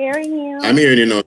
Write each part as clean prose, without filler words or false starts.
Hearing you. I'm hearing you now.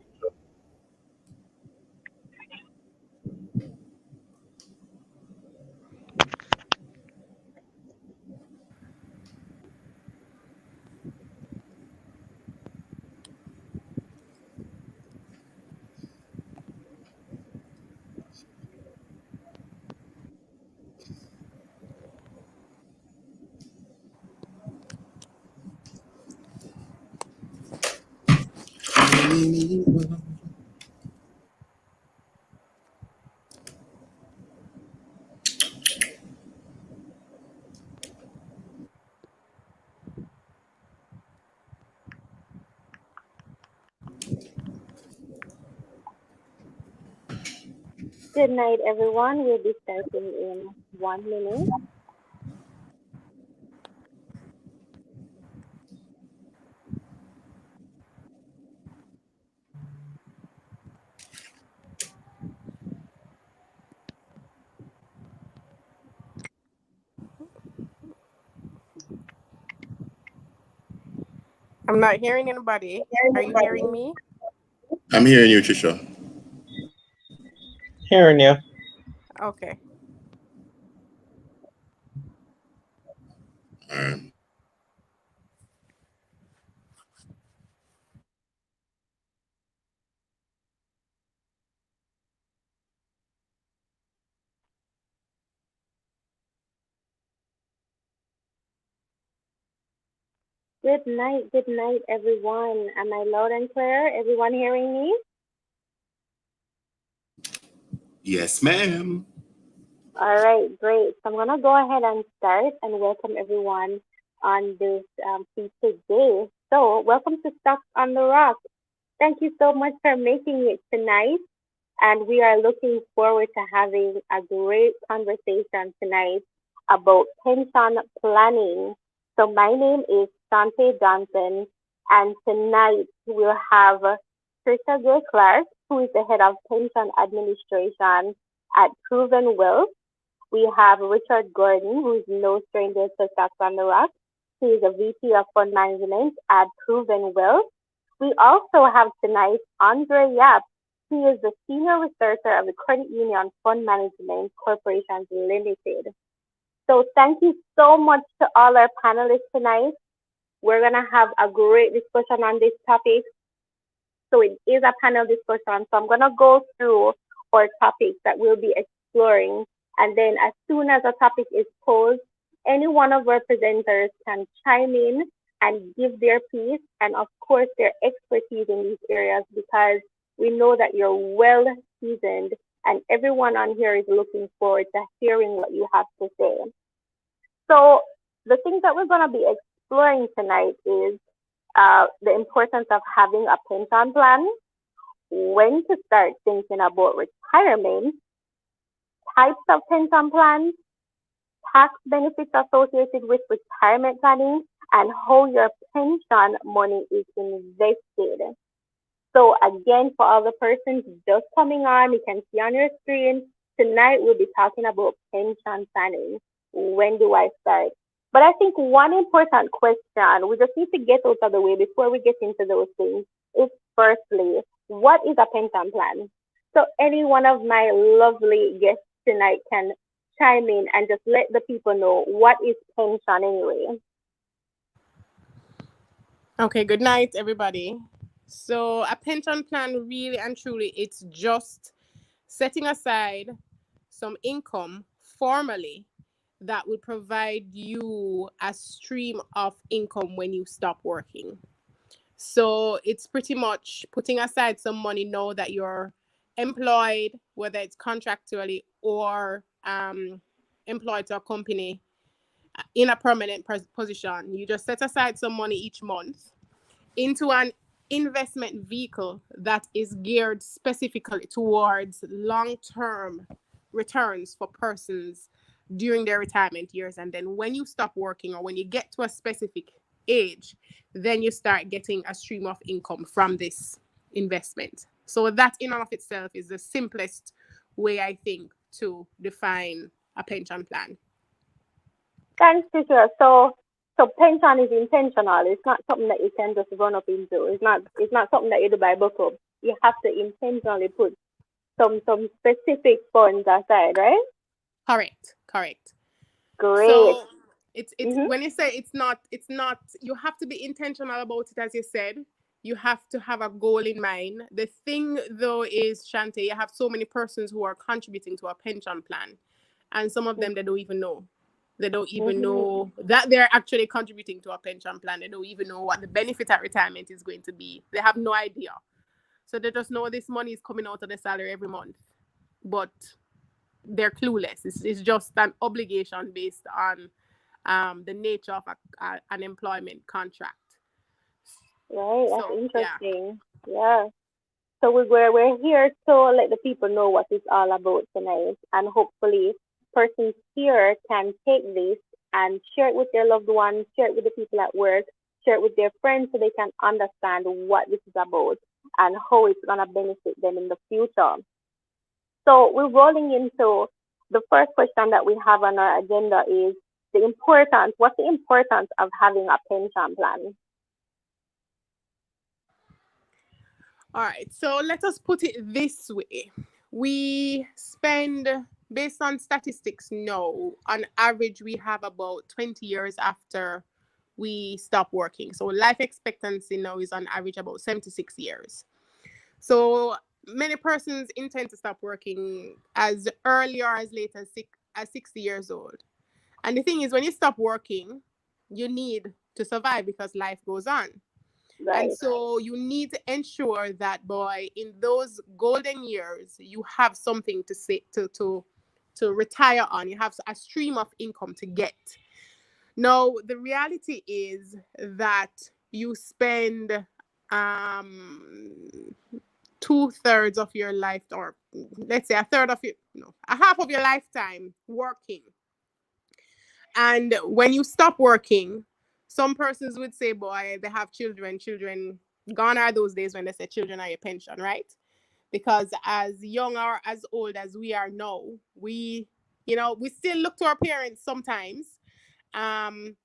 Good night, everyone. We'll be starting in 1 minute. I'm not hearing anybody. Are you hearing me? I'm hearing you, Trisha. Hearing you. Okay. All right. Good night, everyone. Am I loud and clear? Everyone hearing me? Yes, ma'am. All right, great. So I'm gonna go ahead and start and welcome everyone on this featured day. So welcome to Stocks on the Rock. Thank you so much for making it tonight, and we are looking forward to having a great conversation tonight about pension planning. So my name is Shante Johnson, and tonight we'll have Trisha J. Clark, who is the head of pension administration at Proven Wealth. We have Richard Gordon, who is no stranger to Stocks on the Rock. He is a VP of Fund Management at Proven Wealth. We also have tonight Andre Yap. He is the Senior Researcher of the Credit Union Fund Management Corporation Limited. So thank you so much to all our panelists tonight. We're going to have a great discussion on this topic. So it is a panel discussion. So I'm going to go through our topics that we'll be exploring. And then as soon as a topic is posed, any one of our presenters can chime in and give their piece and of course their expertise in these areas because we know that you're well seasoned and everyone on here is looking forward to hearing what you have to say. So the things that we're going to be exploring tonight is the importance of having a pension plan, when to start thinking about retirement, types of pension plans, tax benefits associated with retirement planning, and how your pension money is invested. So again, for all the persons just coming on, you can see on your screen, tonight we'll be talking about pension planning. When do I start? But I think one important question we just need to get out of the way before we get into those things is firstly, what is a pension plan? So any one of my lovely guests tonight can chime in and just let the people know what is pension anyway. Okay, good night, everybody. So a pension plan really and truly, it's just setting aside some income formally that will provide you a stream of income when you stop working. So it's pretty much putting aside some money now that you're employed, whether it's contractually or employed to a company in a permanent position. You just set aside some money each month into an investment vehicle that is geared specifically towards long-term returns for persons during their retirement years. And then when you stop working or when you get to a specific age, then you start getting a stream of income from this investment. So that in and of itself is the simplest way, I think, to define a pension plan. Thanks, Tricia. So So pension is intentional. It's not something that you can just run up into. It's not something that you do by book up. You have to intentionally put some specific funds aside, right? Correct, correct. Great. So it's Mhm. when you say it's not you have to be intentional about it, as you said. You have to have a goal in mind. The thing though is, Shante, you have so many persons who are contributing to a pension plan, and some of them they don't even know. They don't even Mhm. know that they're actually contributing to a pension plan. They don't even know what the benefit at retirement is going to be. They have no idea. So they just know this money is coming out of the salary every month. But they're clueless. It's just an obligation based on the nature of an employment contract. Right. That's So yeah. interesting. Yeah. So we're here to let the people know what it's all about tonight, and hopefully, persons here can take this and share it with their loved ones, share it with the people at work, share it with their friends, so they can understand what this is about and how it's gonna benefit them in the future. So we're rolling into the first question that we have on our agenda is the importance. What's the importance of having a pension plan? All right. So let us put it this way. We spend, based on statistics now, on average, we have about 20 years after we stop working. So life expectancy now is on average about 76 years. So many persons intend to stop working as early or as late as 60 years old. And the thing is, when you stop working, you need to survive because life goes on. And Right. so you need to ensure that, boy, in those golden years, you have something to say to retire on. You have a stream of income to get. Now, the reality is that you spend um 2/3 of your life, or let's say a third of your, no, a half of your lifetime working. And when you stop working, some persons would say, boy, they have children. Children, gone are those days when they say children are your pension, right? Because as young or as old as we are now, we still look to our parents sometimes. Um,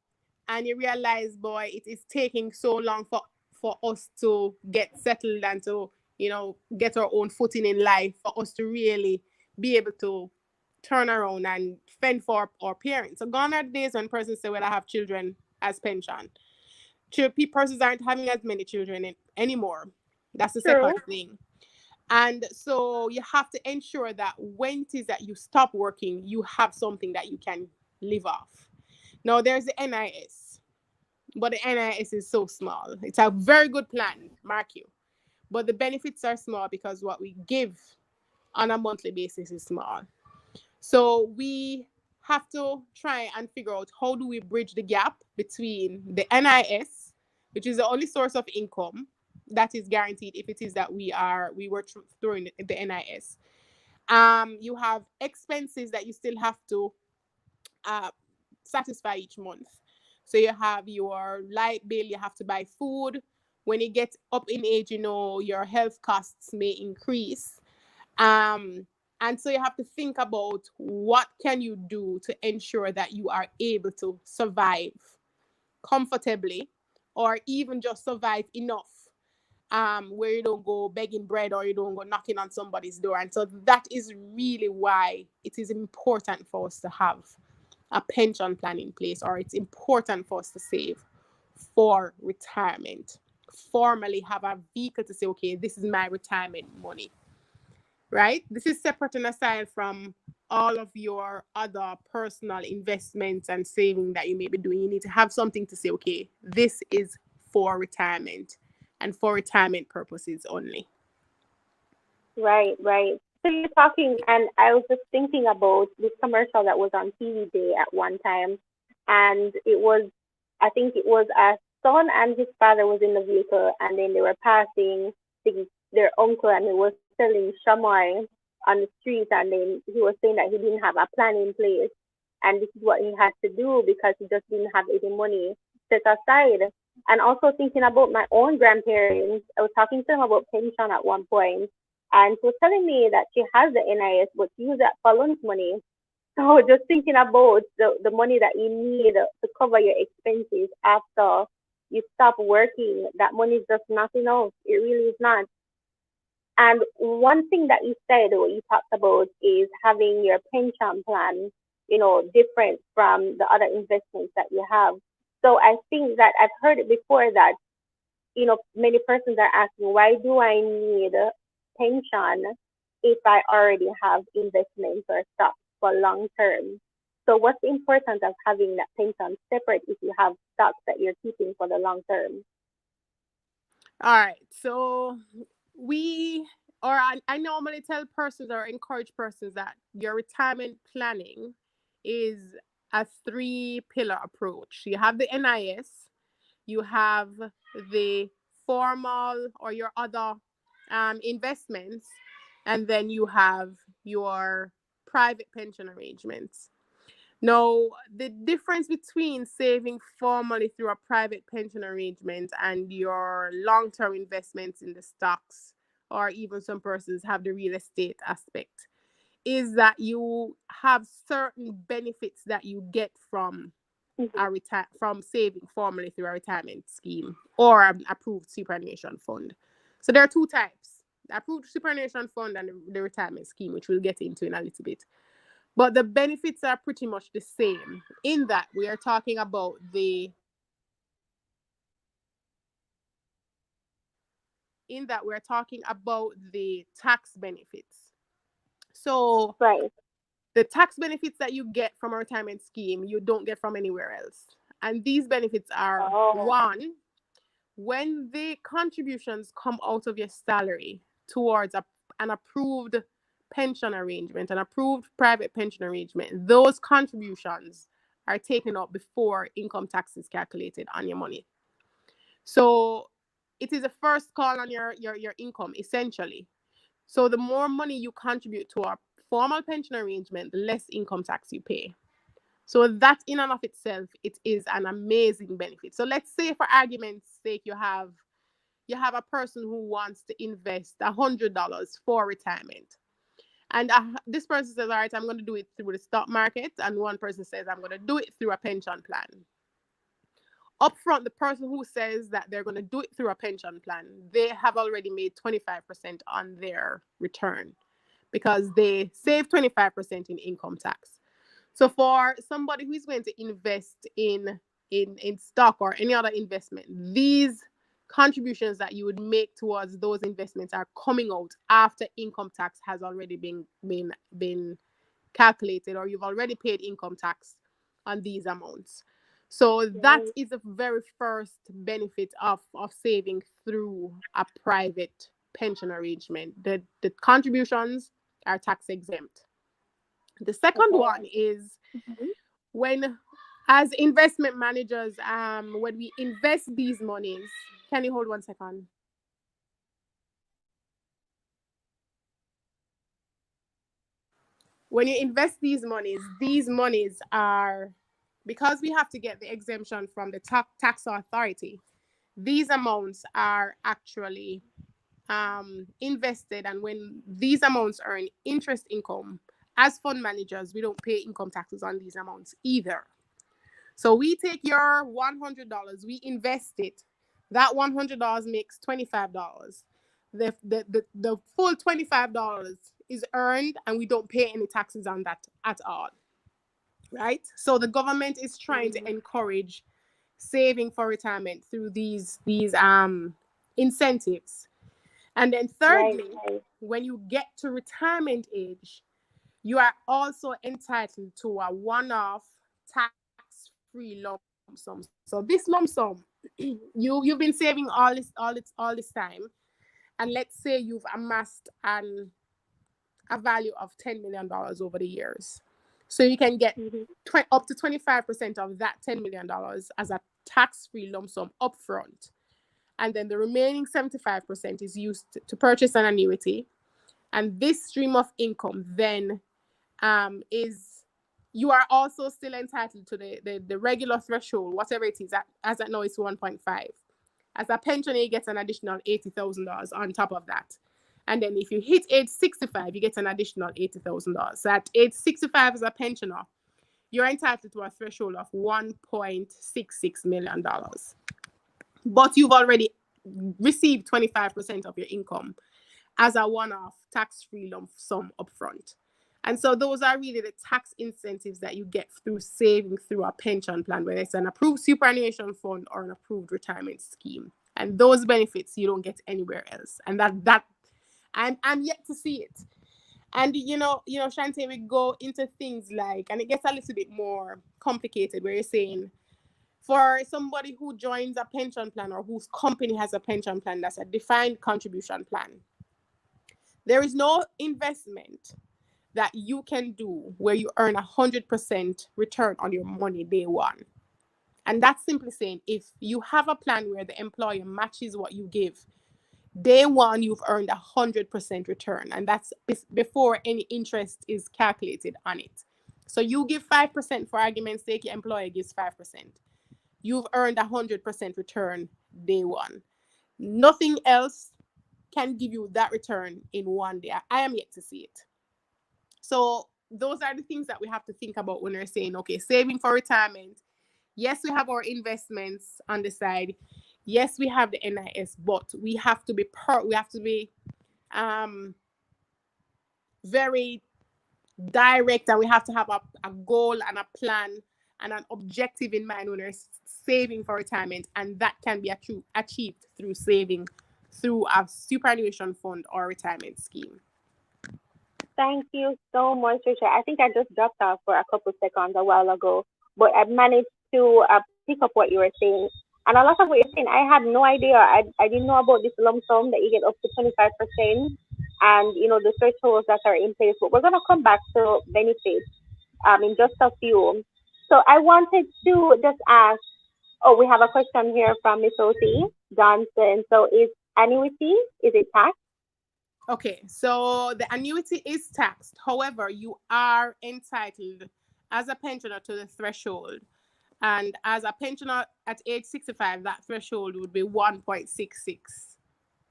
and you realize, boy, it is taking so long for us to get settled and to, get our own footing in life, for us to really be able to turn around and fend for our parents. So gone are the days when persons say, well, I have children as pension. Persons aren't having as many children anymore. That's the second True. thing. And so you have to ensure that when it is that you stop working, you have something that you can live off. Now, there's the NIS, but the NIS is so small. It's a very good plan, mark you. But the benefits are small because what we give on a monthly basis is small. So we have to try and figure out how do we bridge the gap between the NIS, which is the only source of income that is guaranteed if it is that we were throwing the NIS. You have expenses that you still have to uh, satisfy each month. So you have your light bill, you have to buy food. When you get up in age, your health costs may increase. Um, and so you have to think about what can you do to ensure that you are able to survive comfortably, or even just survive enough, where you don't go begging bread or you don't go knocking on somebody's door. And so that is really why it is important for us to have a pension plan in place, or it's important for us to save for retirement. Formally have a vehicle to say, okay, this is my retirement money, right? This is separate and aside from all of your other personal investments and saving that you may be doing. You need to have something to say, okay, this is for retirement and for retirement purposes only. Right, right. So you're talking, and I was just thinking about this commercial that was on TV Day at one time, and I think it was a son and his father was in the vehicle, and then they were passing their uncle, and he was selling chamoy on the street, and then he was saying that he didn't have a plan in place, and this is what he had to do because he just didn't have any money set aside. And also thinking about my own grandparents, I was talking to them about pension at one point, and she was telling me that she has the NIS, but she uses that for lunch money. So just thinking about the money that you need to cover your expenses after you stop working, that money is just not enough. It really is not. And one thing that you said or you talked about is having your pension plan, different from the other investments that you have. So I think that I've heard it before that, many persons are asking, why do I need a pension if I already have investments or stocks for long term? So what's the importance of having that pension separate if you have stocks that you're keeping for the long term? All right. So we, or I normally tell persons or encourage persons that your retirement planning is a three-pillar approach. You have the NIS, you have the formal or your other investments, and then you have your private pension arrangements. Now, the difference between saving formally through a private pension arrangement and your long term investments in the stocks, or even some persons have the real estate aspect, is that you have certain benefits that you get from Mm-hmm. from saving formally through a retirement scheme or an approved superannuation fund. So there are two types: the approved superannuation fund and the retirement scheme, which we'll get into in a little bit. But the benefits are pretty much the same in that we are talking about the tax benefits. So Right. the tax benefits that you get from a retirement scheme, you don't get from anywhere else. And these benefits are: Oh. one, when the contributions come out of your salary towards an approved pension arrangement, an approved private pension arrangement, those contributions are taken up before income tax is calculated on your money. So it is a first call on your income, essentially. So the more money you contribute to a formal pension arrangement, the less income tax you pay. So that in and of itself, it is an amazing benefit. So let's say, for argument's sake, you have a person who wants to invest $100 for retirement. And this person says, all right, I'm going to do it through the stock market. And one person says, I'm going to do it through a pension plan. Upfront, the person who says that they're going to do it through a pension plan, they have already made 25% on their return because they save 25% in income tax. So for somebody who is going to invest in stock or any other investment, these contributions that you would make towards those investments are coming out after income tax has already been calculated, or you've already paid income tax on these amounts. So that Right. is the very first benefit of saving through a private pension arrangement. The contributions are tax exempt. The second Okay. one is Mm-hmm. when, as investment managers, when we invest these monies. Can you hold 1 second? When you invest these monies are, because we have to get the exemption from the tax authority. These amounts are actually invested, and when these amounts earn interest income, as fund managers, we don't pay income taxes on these amounts either. So we take your $100, we invest it. That $100 makes $25. The full $25 is earned, and we don't pay any taxes on that at all. Right? So the government is trying to Mm-hmm. encourage saving for retirement through these incentives. And then Right. thirdly, Right. when you get to retirement age, you are also entitled to a one-off tax-free lump sum. So this lump sum, you've been saving all this time, and let's say you've amassed a value of $10 million over the years. So you can get Mm-hmm. up to 25% of that $10 million as a tax-free lump sum upfront. And then the remaining 75% is used to purchase an annuity. And this stream of income then is, you are also still entitled to the regular threshold, whatever it is. As I know, it's 1.5. As a pensioner, you get an additional $80,000 on top of that. And then if you hit age 65, you get an additional $80,000. So at age 65 as a pensioner, you're entitled to a threshold of $1.66 million. But you've already received 25% of your income as a one-off tax-free lump sum upfront. And so those are really the tax incentives that you get through saving through a pension plan, whether it's an approved superannuation fund or an approved retirement scheme. And those benefits you don't get anywhere else. And that I'm yet to see it. And Shante, we go into things like, and it gets a little bit more complicated, where you're saying for somebody who joins a pension plan or whose company has a pension plan that's a defined contribution plan, there is no investment that you can do where you earn 100% return on your money day one. And that's simply saying, if you have a plan where the employer matches what you give, day one, you've earned 100% return. And that's before any interest is calculated on it. So you give 5%, for argument's sake, your employer gives 5%. You've earned 100% return day one. Nothing else can give you that return in one day. I am yet to see it. So those are the things that we have to think about when we're saying, okay, saving for retirement. Yes, we have our investments on the side. Yes, we have the NIS, but we have to be very direct, and we have to have a goal and a plan and an objective in mind when we're saving for retirement, and that can be achieved through saving through a superannuation fund or retirement scheme. Thank you so much, Trisha. I think I just dropped off for a couple seconds a while ago, but I managed to pick up what you were saying. And a lot of what you're saying, I had no idea. I didn't know about this lump sum that you get up to 25%, and the thresholds that are in place. But we're gonna come back to benefits in just a few. So I wanted to just ask. Oh, we have a question here from Miss O.C. Johnson. So is it taxed? Okay, so the annuity is taxed. However, you are entitled as a pensioner to the threshold. And as a pensioner at age 65, that threshold would be $1.66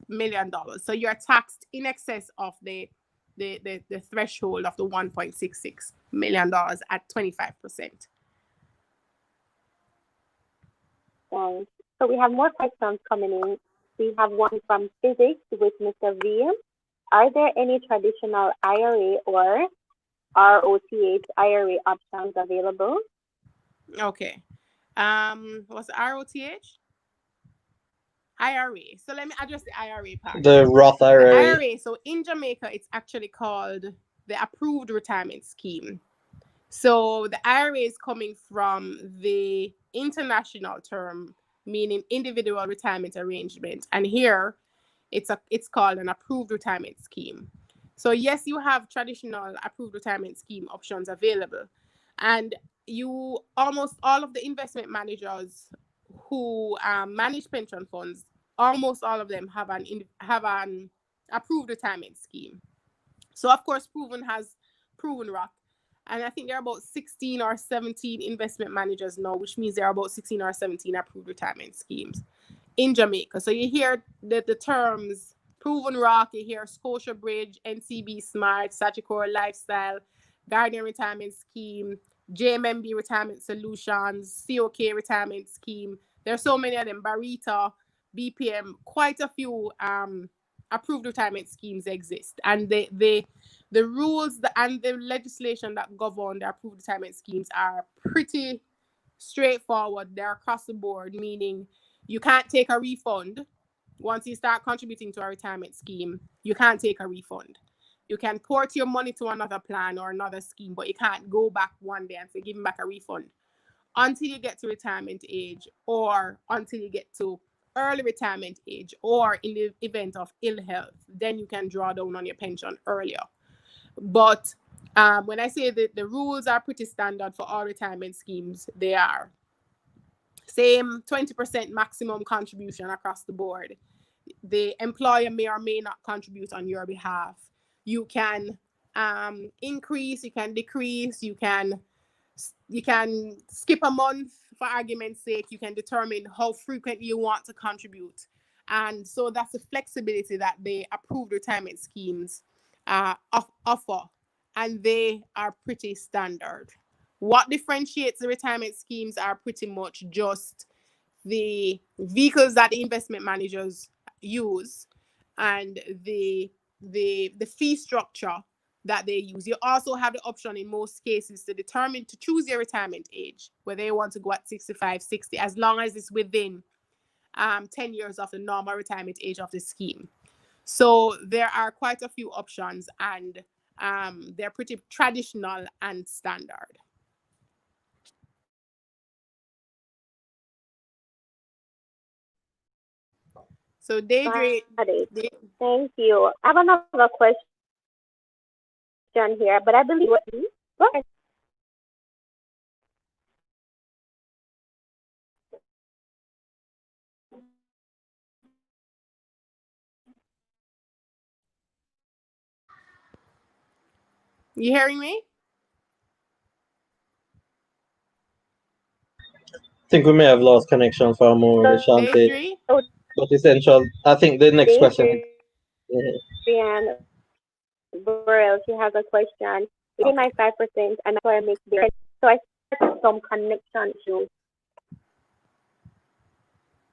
million. So you're taxed in excess of the threshold of the $1.66 million at 25%. So we have more questions coming in. We have one from physics with Mr. V. Are there any traditional IRA or ROTH IRA options available? Okay. What's ROTH? IRA. So let me address the IRA part. The Roth IRA. IRA. So in Jamaica, it's actually called the Approved Retirement Scheme. So the IRA is coming from the international term, meaning individual retirement arrangement. And here, it's called an Approved Retirement Scheme. So yes, you have traditional approved retirement scheme options available. And almost all of the investment managers who manage pension funds, almost all of them have an approved retirement scheme. So of course, Proven has Proven Rock. And I think there are about 16 or 17 investment managers now, which means there are about 16 or 17 approved retirement schemes in Jamaica. So you hear the terms Proven Rock, you hear Scotia Bridge, NCB Smart, Sagicor Lifestyle, Guardian Retirement Scheme, JMMB Retirement Solutions, COK Retirement Scheme. There are so many of them, Barita, BPM, quite a few approved retirement schemes exist. And the rules and the legislation that govern the approved retirement schemes are pretty straightforward. They're across the board, meaning you can't take a refund. Once you start contributing to a retirement scheme, you can't take a refund. You can port your money to another plan or another scheme, but you can't go back one day and say, give me back a refund until you get to retirement age, or until you get to early retirement age, or in the event of ill health, then you can draw down on your pension earlier. But when I say that the rules are pretty standard for all retirement schemes, they are same 20% maximum contribution across the board. The employer may or may not contribute on your behalf. You can increase, you can decrease, you can skip a month, for argument's sake. You can determine how frequently you want to contribute. And so that's the flexibility that the approved retirement schemes offer, and they are pretty standard. What differentiates the retirement schemes are pretty much just the vehicles that the investment managers use and the fee structure that they use. You also have the option in most cases to choose your retirement age, whether you want to go at 65, 60, as long as it's within 10 years of the normal retirement age of the scheme. So there are quite a few options, and they're pretty traditional and standard. So Deidre, thank you. I have another question here, but I believe what you go ahead. You hearing me? I think we may have lost connection for a moment, Shanti. But essential, I think the next question. Brian Burrell, she has a question. Within my 5%, and that's why I make the so I started some connection issues.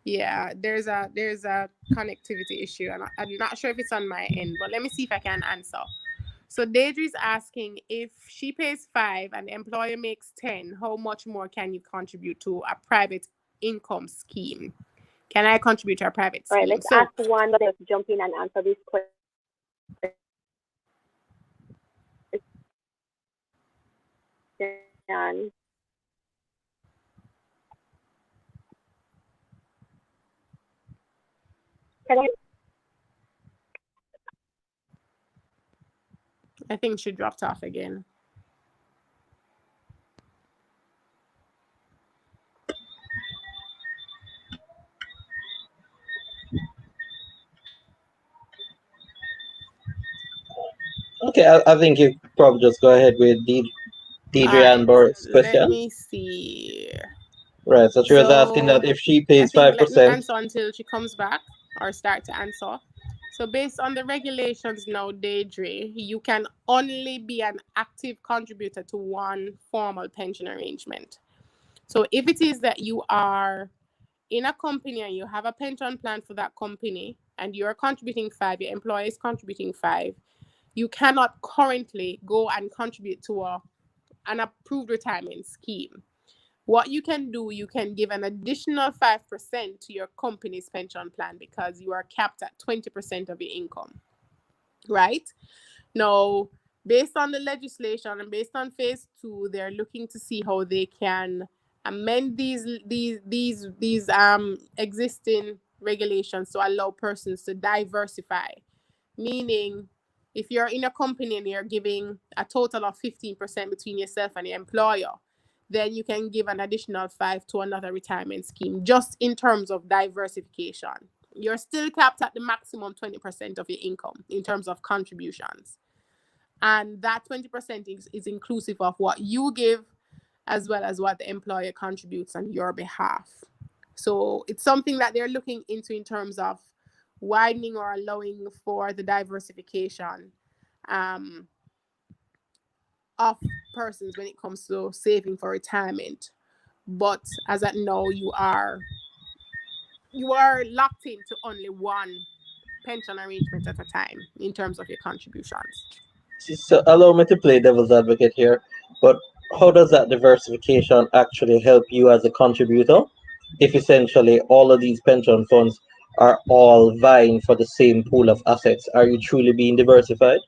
Yeah, there's a connectivity issue, and I'm not sure if it's on my end, but let me see if I can answer. So Deidre's asking, if she pays 5 and the employer makes 10, how much more can you contribute to a private income scheme? Can I contribute to a private scheme? All right, let's ask one that jump in and answer this question. I think she dropped off again. Okay, I think you probably just go ahead with Deidre and Boris' question. Let me see. Right, so she was asking that if she pays 5%. Let me answer until she comes back or start to answer. So based on the regulations now, Deidre, you can only be an active contributor to one formal pension arrangement. So if it is that you are in a company and you have a pension plan for that company and you're contributing 5, your employer is contributing 5, you cannot currently go and contribute to an approved retirement scheme. What you can do, you can give an additional 5% to your company's pension plan because you are capped at 20% of your income, right? Now, based on the legislation and based on phase 2, they're looking to see how they can amend these existing regulations to allow persons to diversify. Meaning, if you're in a company and you're giving a total of 15% between yourself and your employer, then you can give an additional 5 to another retirement scheme, just in terms of diversification. You're still capped at the maximum 20% of your income in terms of contributions. And that 20% is inclusive of what you give as well as what the employer contributes on your behalf. So it's something that they're looking into in terms of widening or allowing for the diversification of persons when it comes to saving for retirement. But as at now, you are locked into only one pension arrangement at a time in terms of your contributions. So allow me to play devil's advocate here, but how does that diversification actually help you as a contributor if essentially all of these pension funds are all vying for the same pool of assets? Are you truly being diversified?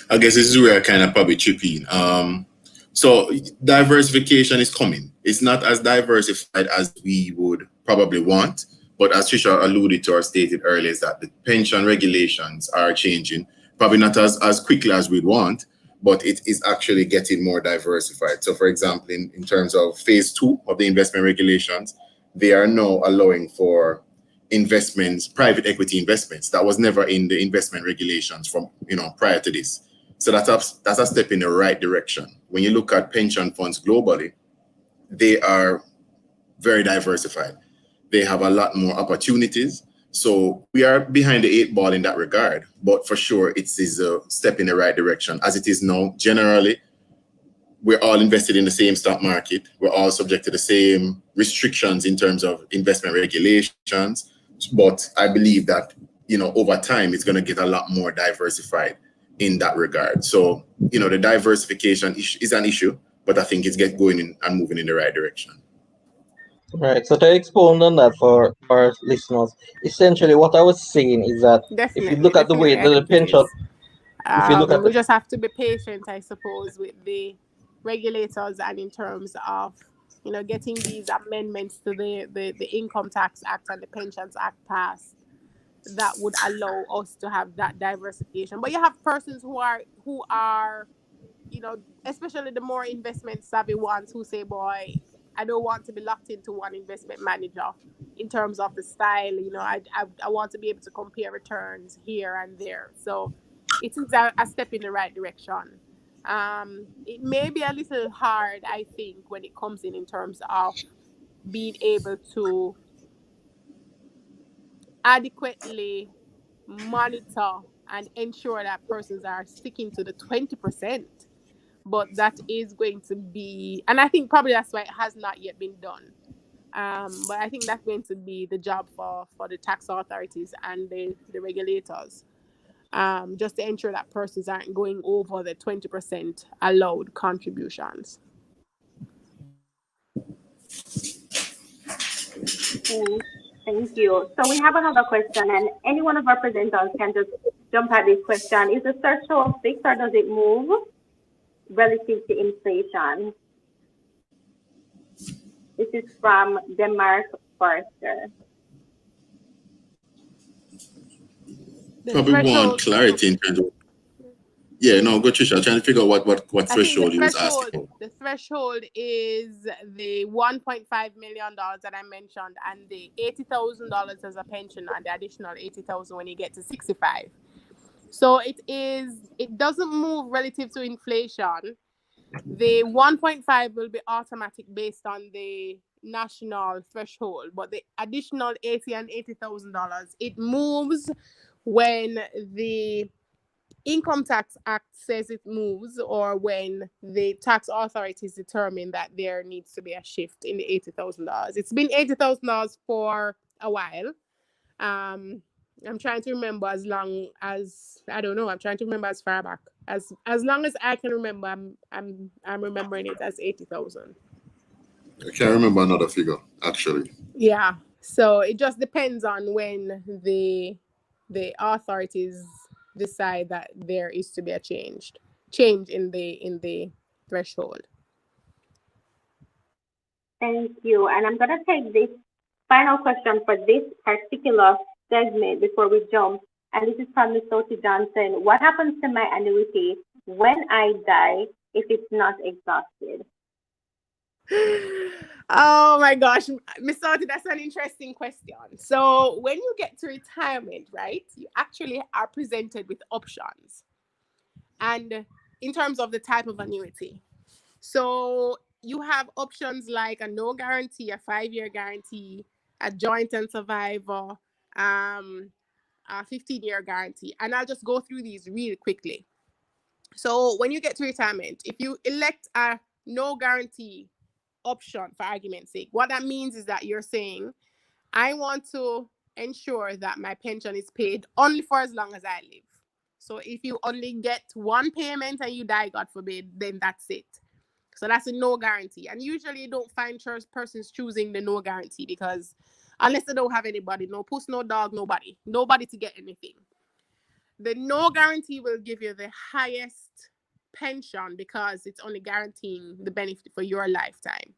I guess this is where I kind of probably chip in. So diversification is coming. It's not as diversified as we would probably want, but as Trisha alluded to or stated earlier, is that the pension regulations are changing, probably not as quickly as we'd want, but it is actually getting more diversified. So for example, in terms of phase 2 of the investment regulations, they are now allowing for investments, private equity investments. That was never in the investment regulations from prior to this. So that's a step in the right direction. When you look at pension funds globally, they are very diversified. They have a lot more opportunities. So we are behind the 8 ball in that regard. But for sure, it is a step in the right direction. As it is now, generally, we're all invested in the same stock market. We're all subject to the same restrictions in terms of investment regulations. But I believe that, over time, it's going to get a lot more diversified in that regard. So, the diversification is an issue, but I think it's going in and moving in the right direction. Right. So to expound on that for our listeners, essentially what I was saying is that if you look at the way that I the think it pension, is. if you look at We just have to be patient, I suppose, with the regulators and in terms of, getting these amendments to the Income Tax Act and the Pensions Act passed that would allow us to have that diversification. But you have persons who are, especially the more investment savvy ones who say, boy, I don't want to be locked into one investment manager in terms of the style. I want to be able to compare returns here and there. So it is a step in the right direction. It may be a little hard, I think, when it comes in terms of being able to adequately monitor and ensure that persons are sticking to the 20%. But that is going to be, and I think probably that's why it has not yet been done. But I think that's going to be the job for the tax authorities and the regulators, just to ensure that persons aren't going over the 20% allowed contributions. Thank you. So we have another question, and any one of our presenters can just jump at this question. Is the threshold fixed or does it move relative to inflation? This is from Demark Forster. Probably want clarity in terms of. Yeah, no, go Trisha. I'm trying to figure out what threshold you was asking. The threshold is the $1.5 million that I mentioned, and the $80,000 as a pension, and the additional $80,000 when you get to 65. So it doesn't move relative to inflation. The 1.5 will be automatic based on the national threshold, but the additional $80,000 and $80,000, it moves when the Income Tax Act says it moves, or when the tax authorities determine that there needs to be a shift in the $80,000. It's been $80,000 for a while. I'm trying to remember as long as I'm trying to remember as far back as long as I can remember. I'm remembering it as 80,000. I can't remember another figure actually. Yeah. So it just depends on when the authorities decide that there is to be a change in the threshold. Thank you. And I'm gonna take this final question for this particular segment before we jump. And this is from Ms. Sophie Johnson. What happens to my annuity when I die if it's not exhausted? Oh my gosh, Miss Sophie, that's an interesting question. So when you get to retirement, right, you actually are presented with options, and in terms of the type of annuity. So you have options like a no guarantee, a 5-year guarantee, a joint and survivor, a 15-year guarantee. And I'll just go through these really quickly. So when you get to retirement, if you elect a no guarantee option, for argument's sake, what that means is that you're saying, I want to ensure that my pension is paid only for as long as I live. So if you only get one payment and you die, God forbid, then that's it. So that's a no guarantee. And usually you don't find persons choosing the no guarantee because unless they don't have anybody, no puss, no dog, nobody to get anything. The no guarantee will give you the highest pension because it's only guaranteeing the benefit for your lifetime.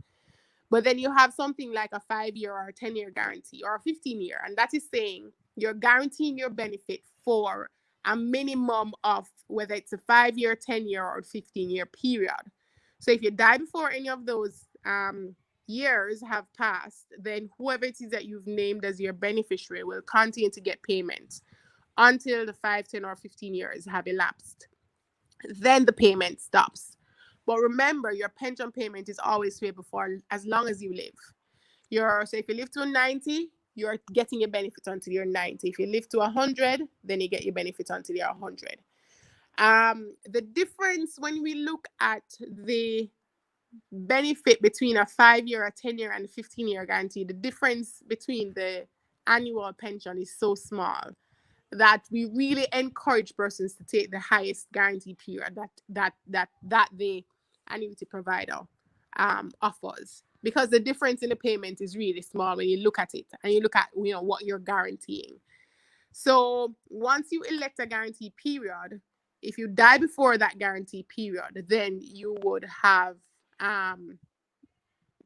But then you have something like a 5-year or a 10-year guarantee or a 15-year. And that is saying you're guaranteeing your benefit for a minimum of whether it's a 5-year, 10-year, or 15-year period. So if you die before any of those years have passed, then whoever it is that you've named as your beneficiary will continue to get payments until the 5, 10, or 15 years have elapsed. Then the payment stops. But remember, your pension payment is always paid for as long as you live. So if you live to 90, you're getting your benefit until you're 90. If you live to 100, then you get your benefit until you're 100. The difference when we look at the benefit between a 5-year, a 10-year, and a 15-year guarantee, the difference between the annual pension is so small that we really encourage persons to take the highest guarantee period that the annuity provider offers, because the difference in the payment is really small when you look at it and you look at what you're guaranteeing. So once you elect a guarantee period, if you die before that guarantee period, then you would have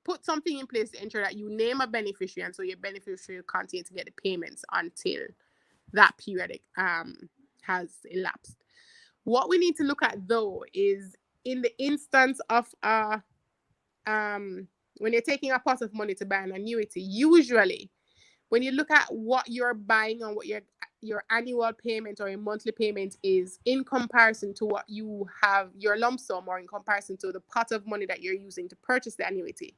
put something in place to ensure that you name a beneficiary, and so your beneficiary will continue to get the payments until that period has elapsed. What we need to look at, though, is in the instance of when you're taking a pot of money to buy an annuity, usually when you look at what you're buying and what your annual payment or your monthly payment is in comparison to what you have your lump sum, or in comparison to the pot of money that you're using to purchase the annuity,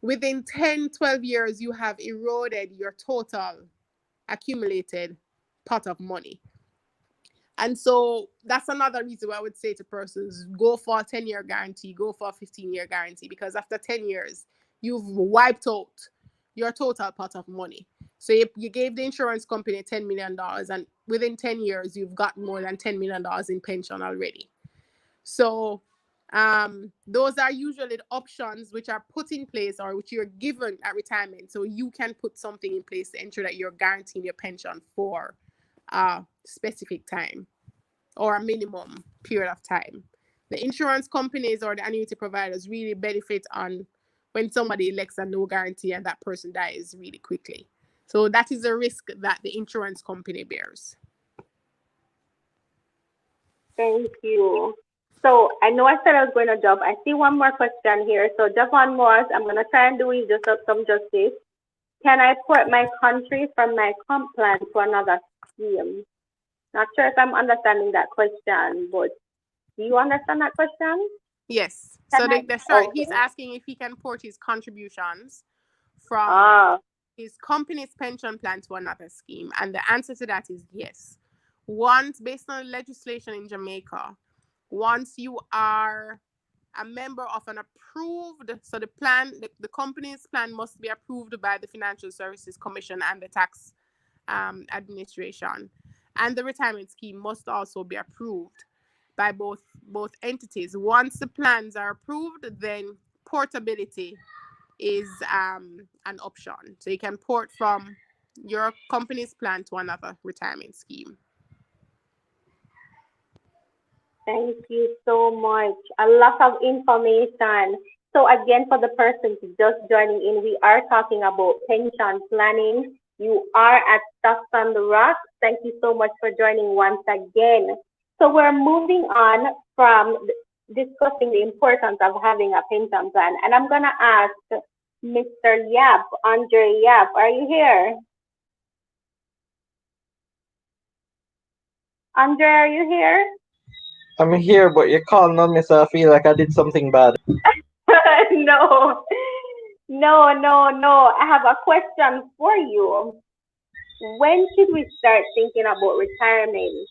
within 10-12 years you have eroded your total accumulated pot of money. And so that's another reason why I would say to persons, go for a 10-year guarantee, go for a 15-year guarantee, because after 10 years, you've wiped out your total pot of money. So you gave the insurance company $10 million, and within 10 years, you've got more than $10 million in pension already. So those are usually the options which are put in place or which you're given at retirement. So you can put something in place to ensure that you're guaranteeing your pension for a specific time or a minimum period of time. The insurance companies or the annuity providers really benefit on when somebody elects a no guarantee and that person dies really quickly. So that is a risk that the insurance company bears. Thank you. So I know I said I was going to jump. I see one more question here. So Javon Moss, I'm going to try and do just some justice. Can I port my country from my comp plan to another scheme? Not sure if I'm understanding that question, but do you understand that question? Yes. So he's asking if he can port his contributions from his company's pension plan to another scheme. And the answer to that is yes. Once, based on legislation in Jamaica, once you are a member of an approved, so the company's plan must be approved by the Financial Services Commission and the Tax Administration. And the retirement scheme must also be approved by both entities. Once the plans are approved, then portability is an option. So you can port from your company's plan to another retirement scheme. Thank you so much. A lot of information. So again, for the person just joining in, we are talking about pension planning. You are at Stocks on the Rock. Thank you so much for joining once again. So we're moving on from discussing the importance of having a pension plan. And I'm going to ask Mr. Yap, Andre Yap, are you here? Andre, are you here? I'm here, but you're calling on me, so I feel like I did something bad. No. I have a question for you. When should we start thinking about retirement?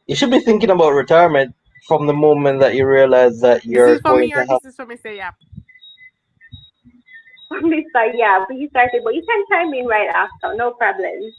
You should be thinking about retirement from the moment that you realize that you're going to have... This is from Mr. Yap. Mr. Yap, you started, but you can chime in right after, no problem.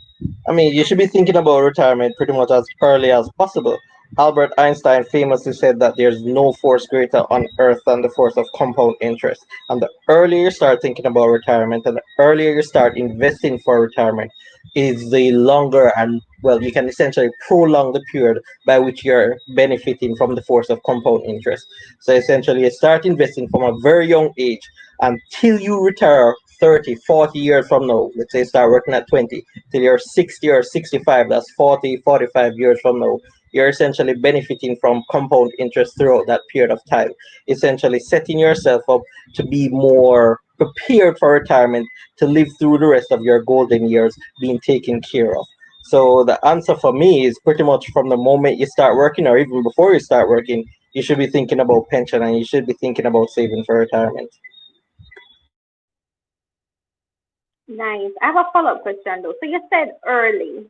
I mean, you should be thinking about retirement pretty much as early as possible. Albert Einstein famously said that there's no force greater on earth than the force of compound interest. And the earlier you start thinking about retirement and the earlier you start investing for retirement is the longer and, well, you can essentially prolong the period by which you're benefiting from the force of compound interest. So essentially you start investing from a very young age until you retire 30, 40 years from now. Let's say you start working at 20 till you're 60 or 65, that's 40, 45 years from now. You're essentially benefiting from compound interest throughout that period of time, essentially setting yourself up to be more prepared for retirement, to live through the rest of your golden years being taken care of. So the answer for me is pretty much from the moment you start working or even before you start working, you should be thinking about pension and you should be thinking about saving for retirement. Nice. I have a follow-up question though. So you said early.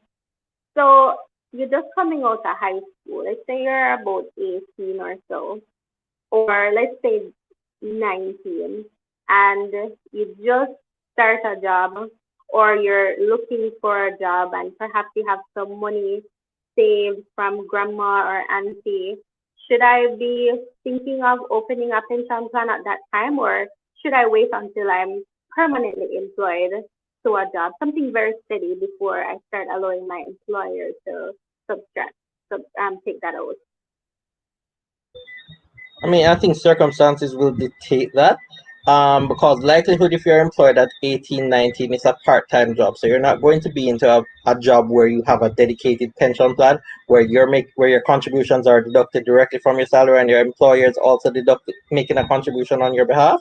So you're just coming out of high school. Let's say you're about 18 or so, or let's say 19, and you just start a job, or you're looking for a job, and perhaps you have some money saved from grandma or auntie. Should I be thinking of opening a pension plan at that time, or should I wait until I'm permanently employed to a job, something very steady before I start allowing my employer to subtract, take that out? I mean, I think circumstances will dictate that. Because likelihood if you're employed at 18, 19, it's a part-time job. So you're not going to be into a job where you have a dedicated pension plan where where your contributions are deducted directly from your salary and your employer is also making a contribution on your behalf.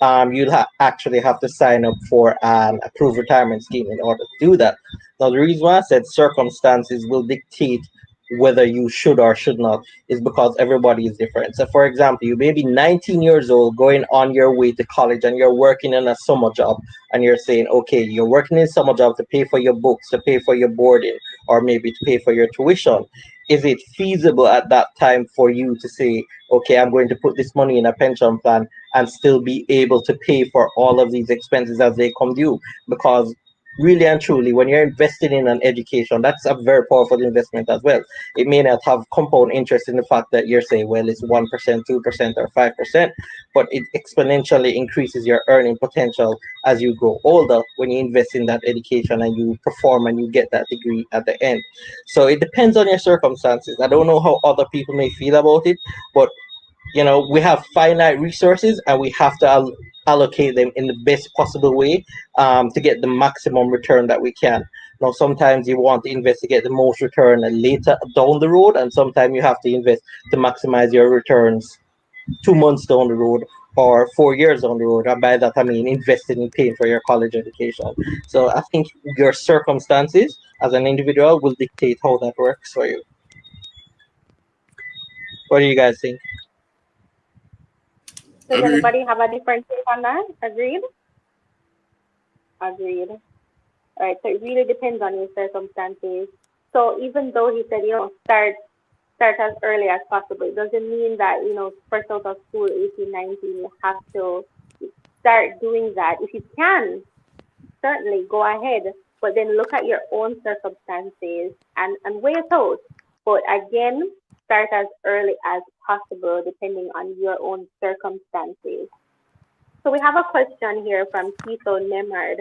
You'll actually have to sign up for an approved retirement scheme in order to do that. Now, the reason why I said circumstances will dictate whether you should or should not is because everybody is different. So, for example, you may be 19 years old going on your way to college and you're working in a summer job and you're saying, okay, you're working in a summer job to pay for your books, to pay for your boarding, or maybe to pay for your tuition. Is it feasible at that time for you to say, okay, I'm going to put this money in a pension plan and still be able to pay for all of these expenses as they come due? Because really and truly, when you're investing in an education, that's a very powerful investment as well. It may not have compound interest in the fact that you're saying, well, it's 1%, 2%, or 5%, but it exponentially increases your earning potential as you grow older when you invest in that education and you perform and you get that degree at the end. So it depends on your circumstances. I don't know how other people may feel about it, but we have finite resources and we have to allocate them in the best possible way to get the maximum return that we can. Now, sometimes you want to invest to get the most return later down the road, and sometimes you have to invest to maximize your returns 2 months down the road or 4 years down the road. And by that, I mean investing in paying for your college education. So I think your circumstances as an individual will dictate how that works for you. What do you guys think? Does Agreed. anybody have a different take on that? Agreed? Agreed. All right, so it really depends on your circumstances. So even though he said, start as early as possible, it doesn't mean that, first out of school, 18, 19, you have to start doing that. If you can, certainly go ahead, but then look at your own circumstances and weigh it out. But again, start as early as possible depending on your own circumstances. So we have a question here from Tito Nemard,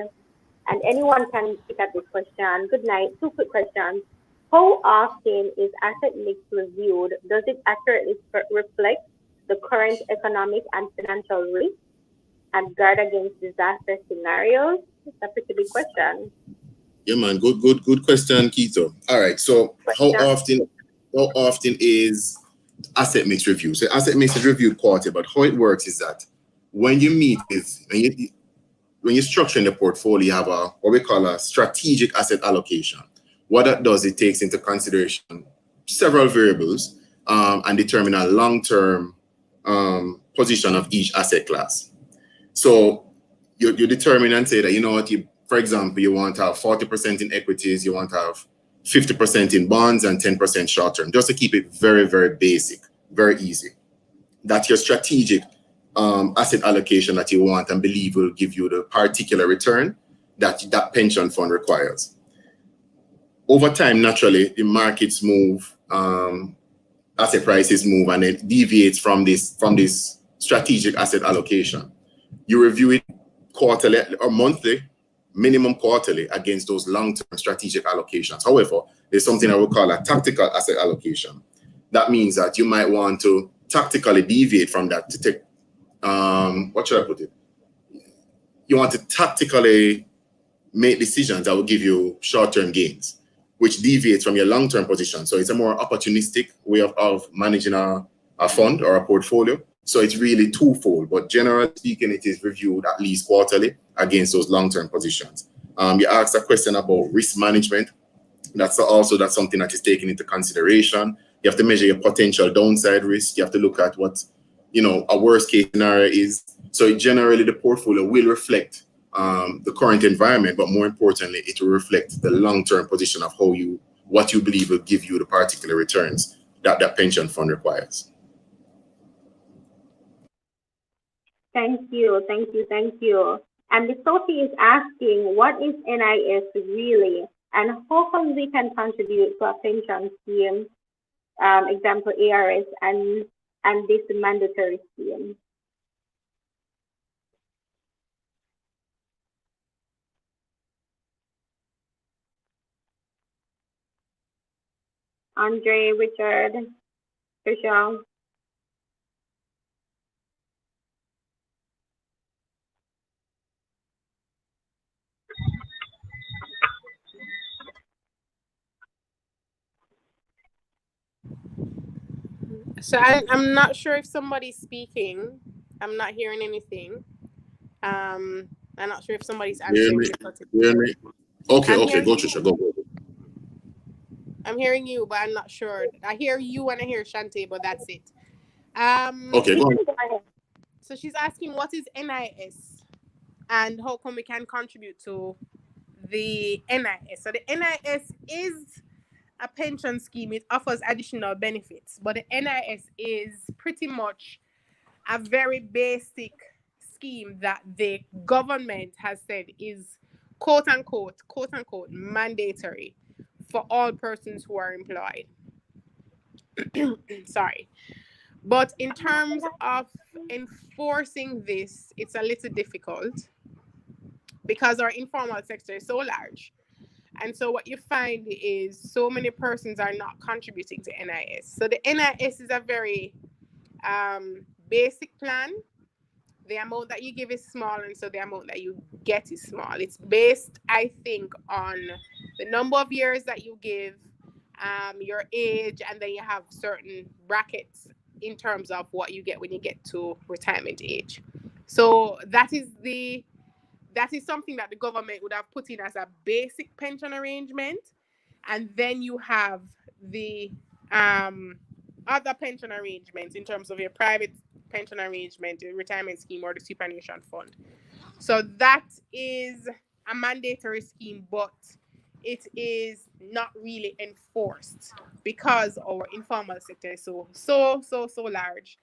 and anyone can pick up this question. Good night. 2 quick questions. How often is asset mix reviewed? Does it accurately reflect the current economic and financial risk and guard against disaster scenarios? It's a pretty big question. Yeah, man. Good question, Keto. All right. So how often is asset mix review? So asset mix is reviewed quarterly, but how it works is that when you meet with, when you're structuring the portfolio, you have what we call a strategic asset allocation. What that does, it takes into consideration several variables and determine a long-term position of each asset class. So you determine and say that, for example, you want to have 40% in equities, you want to have 50% in bonds and 10% short-term, just to keep it very, very basic, very easy. That's your strategic asset allocation that you want and believe will give you the particular return that pension fund requires. Over time, naturally, the markets move, asset prices move, and it deviates from this strategic asset allocation. You review it quarterly or monthly, minimum quarterly, against those long-term strategic allocations. However, there's something I would call a tactical asset allocation. That means that you might want to tactically deviate from that to take, what should I put it? You want to tactically make decisions that will give you short-term gains, which deviates from your long-term position. So it's a more opportunistic way of managing a fund or a portfolio. So it's really twofold, but generally speaking, it is reviewed at least quarterly against those long-term positions. You asked a question about risk management. That's something that is taken into consideration You have to measure your potential downside risk. You have to look at what, a worst case scenario is. So generally the portfolio will reflect the current environment, but more importantly, it will reflect the long-term position of what you believe will give you the particular returns that pension fund requires. Thank you, thank you, thank you. And the Sophie is asking, what is NIS really, and how come we can contribute to a pension scheme, example ARS and this mandatory scheme? Andre, Richard, Michelle. So I'm not sure if somebody's speaking. I'm not hearing anything. I'm not sure if somebody's answering me. Okay, go Trisha, go. I'm hearing you, but I'm not sure. I hear you and I hear Shante, but that's it. Okay, go on. So she's asking, what is NIS and how come we can contribute to the NIS? So the NIS is a pension scheme. It offers additional benefits, but the NIS is pretty much a very basic scheme that the government has said is quote unquote mandatory for all persons who are employed. Sorry. But in terms of enforcing this, it's a little difficult because our informal sector is so large. And so what you find is so many persons are not contributing to NIS. So the NIS is a very basic plan. The amount that you give is small, and so the amount that you get is small. It's based, I think, on the number of years that you give, your age, and then you have certain brackets in terms of what you get when you get to retirement age. So that is something that the government would have put in as a basic pension arrangement. And then you have the other pension arrangements in terms of your private pension arrangement, your retirement scheme, or the superannuation fund. So that is a mandatory scheme, but it is not really enforced because our informal sector is so large.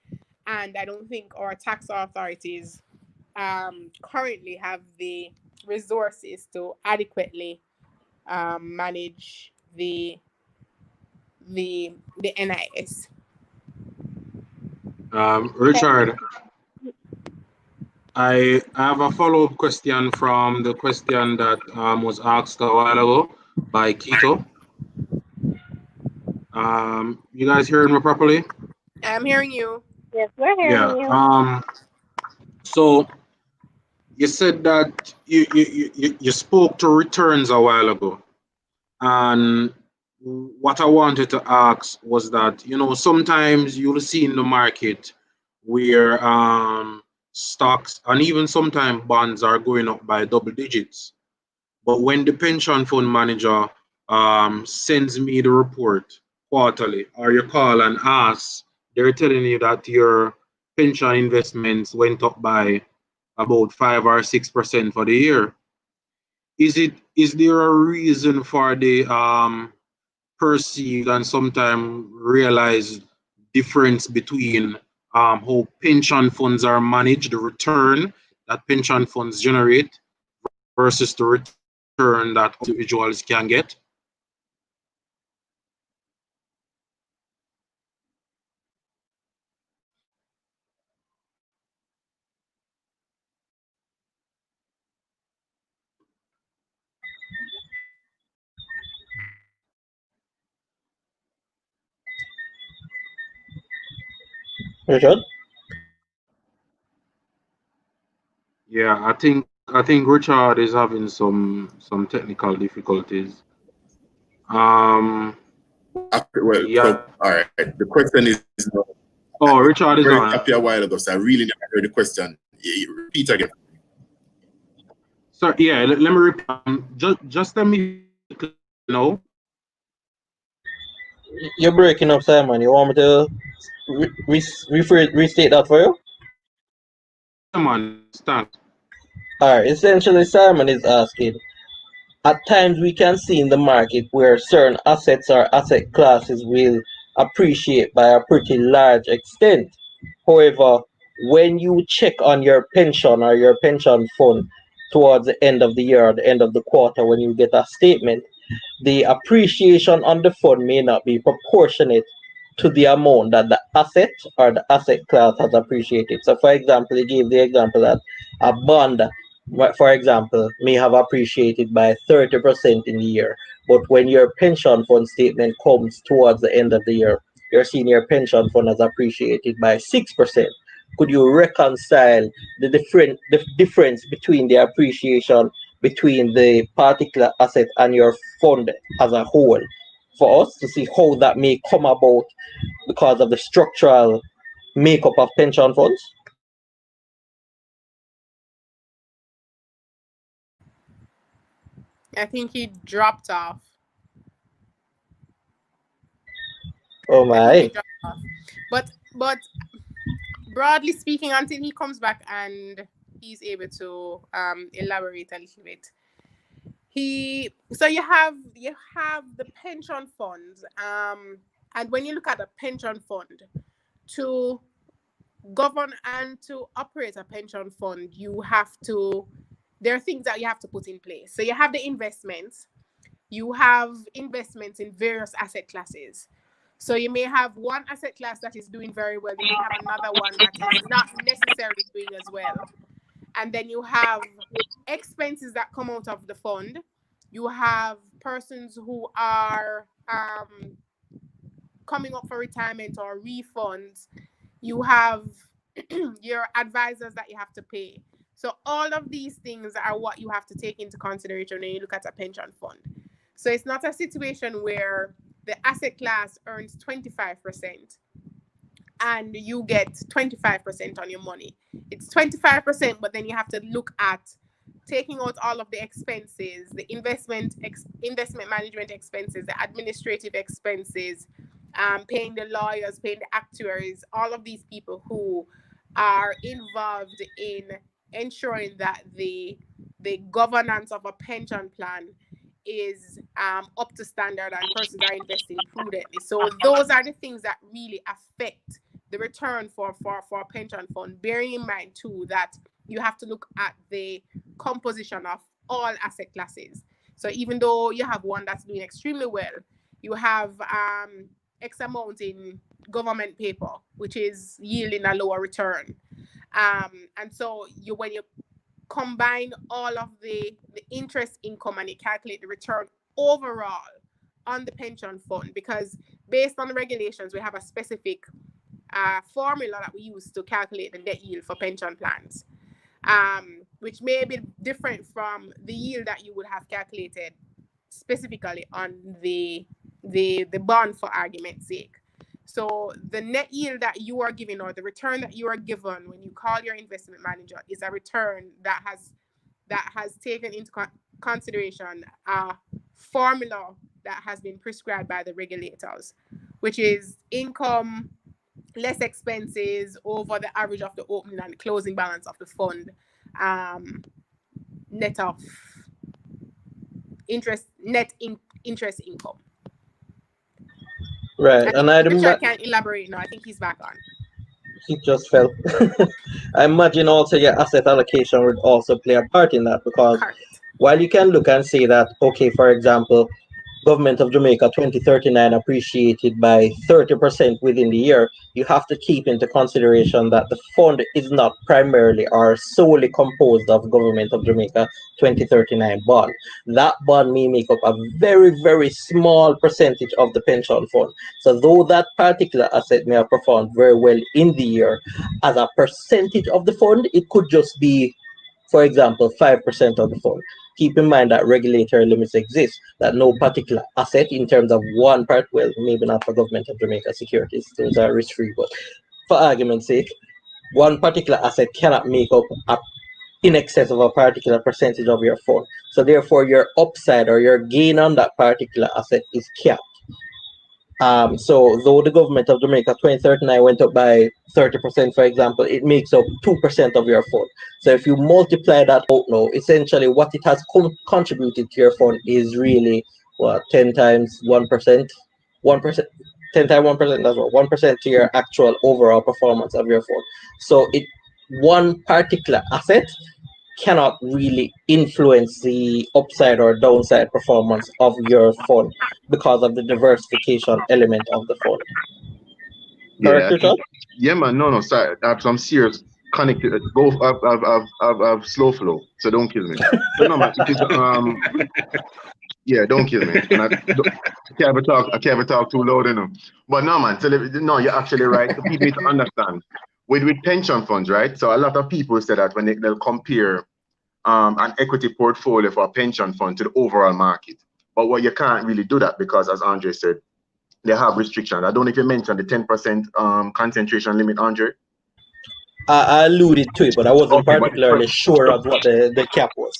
And I don't think our tax authorities currently have the resources to adequately manage the NIS. Richard, I have a follow-up question from the question that was asked a while ago by Keto. You guys hearing me properly? I'm hearing you. Yes, we're hearing you. So you said that you spoke to returns a while ago, and what I wanted to ask was that, sometimes you'll see in the market where stocks and even sometimes bonds are going up by double digits. But when the pension fund manager sends me the report quarterly, or you call and ask, they're telling you that your pension investments went up by about 5 or 6% for the year. Is there a reason for the perceived and sometimes realized difference between how pension funds are managed, the return that pension funds generate versus the return that individuals can get? Richard? Yeah, I think Richard is having some technical difficulties. Well, yeah. So, all right. The question is. Oh, Richard is on. Happy a while ago, so I really never heard the question. Repeat again. So yeah, let me repeat. Just let me know. You're breaking up, Simon. You want me to restate that for you? Come on, start. All right. Essentially, Simon is asking. At times, we can see in the market where certain assets or asset classes will appreciate by a pretty large extent. However, when you check on your pension or your pension fund towards the end of the year or the end of the quarter, when you get a statement, the appreciation on the fund may not be proportionate to the amount that the asset or the asset class has appreciated. So, for example, he gave the example that a bond, for example, may have appreciated by 30% in the year, but when your pension fund statement comes towards the end of the year, your senior pension fund has appreciated by 6%. Could you reconcile the difference between the appreciation between the particular asset and your fund as a whole for us to see how that may come about because of the structural makeup of pension funds? I think he dropped off. Oh I think he my. dropped off. But broadly speaking, until he comes back and he's able to elaborate a little bit. So you have the pension funds, and when you look at a pension fund, to govern and to operate a pension fund, there are things that you have to put in place. So you have the investments. You have investments in various asset classes. So you may have one asset class that is doing very well. You may have another one that is not necessarily doing as well. And then you have expenses that come out of the fund. You have persons who are coming up for retirement or refunds. You have your advisors that you have to pay. So all of these things are what you have to take into consideration when you look at a pension fund. So it's not a situation where the asset class earns 25% and you get 25% on your money. It's 25%, but then you have to look at taking out all of the expenses, the investment management expenses, the administrative expenses, paying the lawyers, paying the actuaries, all of these people who are involved in ensuring that the governance of a pension plan is up to standard and persons are investing prudently. So those are the things that really affect the return for a pension fund, bearing in mind too that you have to look at the composition of all asset classes. So even though you have one that's doing extremely well, you have X amount in government paper, which is yielding a lower return. And so when you combine all of the interest income and you calculate the return overall on the pension fund, because based on the regulations, we have a specific formula that we use to calculate the net yield for pension plans, which may be different from the yield that you would have calculated specifically on the bond, for argument's sake. So the net yield that you are given, or the return that you are given when you call your investment manager, is a return that has taken into consideration a formula that has been prescribed by the regulators, which is income less expenses over the average of the opening and closing balance of the fund, net of interest income. Right, and I Richard can't elaborate now. I think he's back on. He just fell. I imagine also your asset allocation would also play a part in that, because Correct. while you can look and say that, okay, for example, government of Jamaica 2039 appreciated by 30% within the year, you have to keep into consideration that the fund is not primarily or solely composed of government of Jamaica 2039 bond. That bond may make up a very, very small percentage of the pension fund. So though that particular asset may have performed very well in the year, as a percentage of the fund, it could just be, for example, 5% of the fund. Keep in mind that regulatory limits exist, that no particular asset in terms of one part, well, maybe not for government of Jamaica securities, those are risk free, but for argument's sake, one particular asset cannot make up in excess of a particular percentage of your fund. So therefore, your upside or your gain on that particular asset is capped. So though the government of Jamaica 2039 went up by 30%, for example, it makes up 2% of your fund. So if you multiply that out now, essentially what it has contributed to your fund is really what 10 times 1%, 1%, 10 times 1%, that's what 1% to your actual overall performance of your fund. So it one particular asset cannot really influence the upside or downside performance of your fund because of the diversification element of the fund. Correct, Yeah, I Richard? think, yeah, man. No, no, sorry. I have some serious connected. Go, I've slow flow, so don't kill me. So no, man. It is yeah, don't kill me. And I can't ever talk. I can't ever talk too loud enough. But no, man. So no, you're actually right. So people need to understand with pension funds, right? So a lot of people say that when they'll compare an equity portfolio for a pension fund to the overall market. But what you can't really do that because, as Andre said, they have restrictions. I don't know if you mentioned the 10% concentration limit, Andre. I alluded to it, but I wasn't Okay, but particularly sure of what the cap was.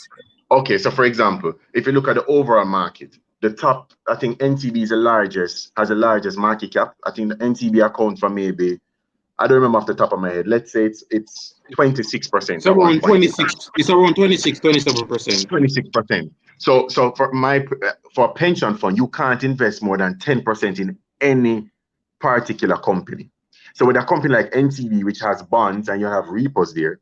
okay, so for example, if you look at the overall market, the top, I think NTB is the largest, has the largest market cap. I think the NTB account for maybe, I don't remember off the top of my head. Let's say it's 26% It's at one around point. 26. It's around 26, 27%. 26%. So for a pension fund, you can't invest more than 10% in any particular company. So with a company like NTB, which has bonds and you have repos there,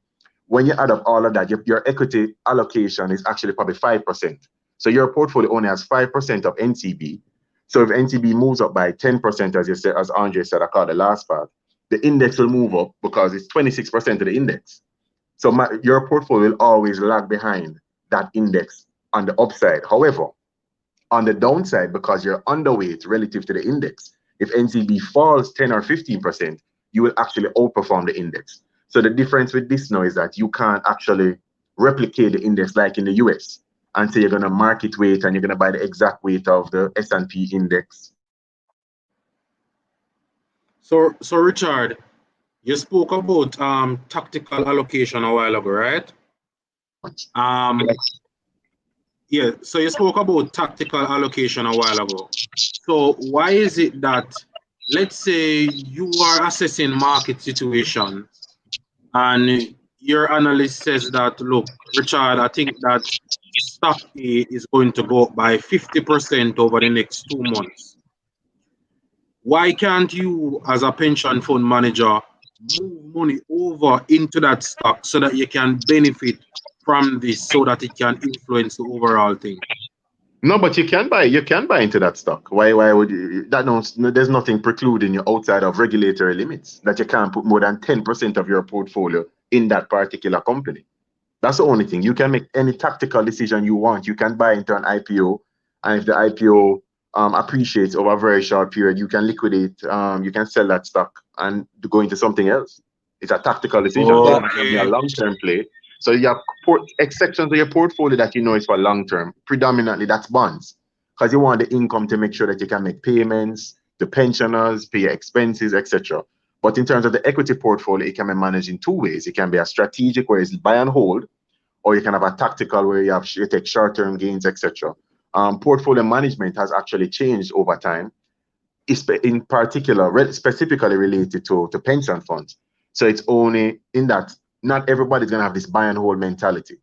when you add up all of that, your equity allocation is actually probably 5%. So your portfolio only has 5% of NTB. So if NTB moves up by 10%, as you said, as Andre said, I caught the last part, the index will move up because it's 26% of the index. So your portfolio will always lag behind that index on the upside. However, on the downside, because you're underweight relative to the index, if NTB falls 10 or 15%, you will actually outperform the index. So the difference with this now is that you can't actually replicate the index like in the US and say you're going to market weight and you're going to buy the exact weight of the S&P index. So Richard, you spoke about tactical allocation a while ago, right? Yeah, so you spoke about tactical allocation a while ago. So why is it that, let's say you are assessing market situation and your analyst says that, look, Richard, I think that stock A is going to go up by 50% over the next 2 months. Why can't you, as a pension fund manager, move money over into that stock so that you can benefit from this, so that it can influence the overall thing? No, but you can buy into that stock. Why would you, that? No, there's nothing precluding you outside of regulatory limits that you can't put more than 10% of your portfolio in that particular company. That's the only thing. You can make any tactical decision you want. You can buy into an IPO, and if the IPO appreciates over a very short period, you can liquidate. You can sell that stock and go into something else. It's a tactical decision. Okay. It's not a long-term play. So you have sections of your portfolio that you know is for long-term. Predominantly, that's bonds, because you want the income to make sure that you can make payments to pensioners, pay your expenses, etc. But in terms of the equity portfolio, it can be managed in two ways. It can be a strategic, where it's buy and hold, or you can have a tactical, where you take short-term gains, etc. Portfolio management has actually changed over time, in particular, specifically related to pension funds. So it's only in that not everybody's going to have this buy and hold mentality.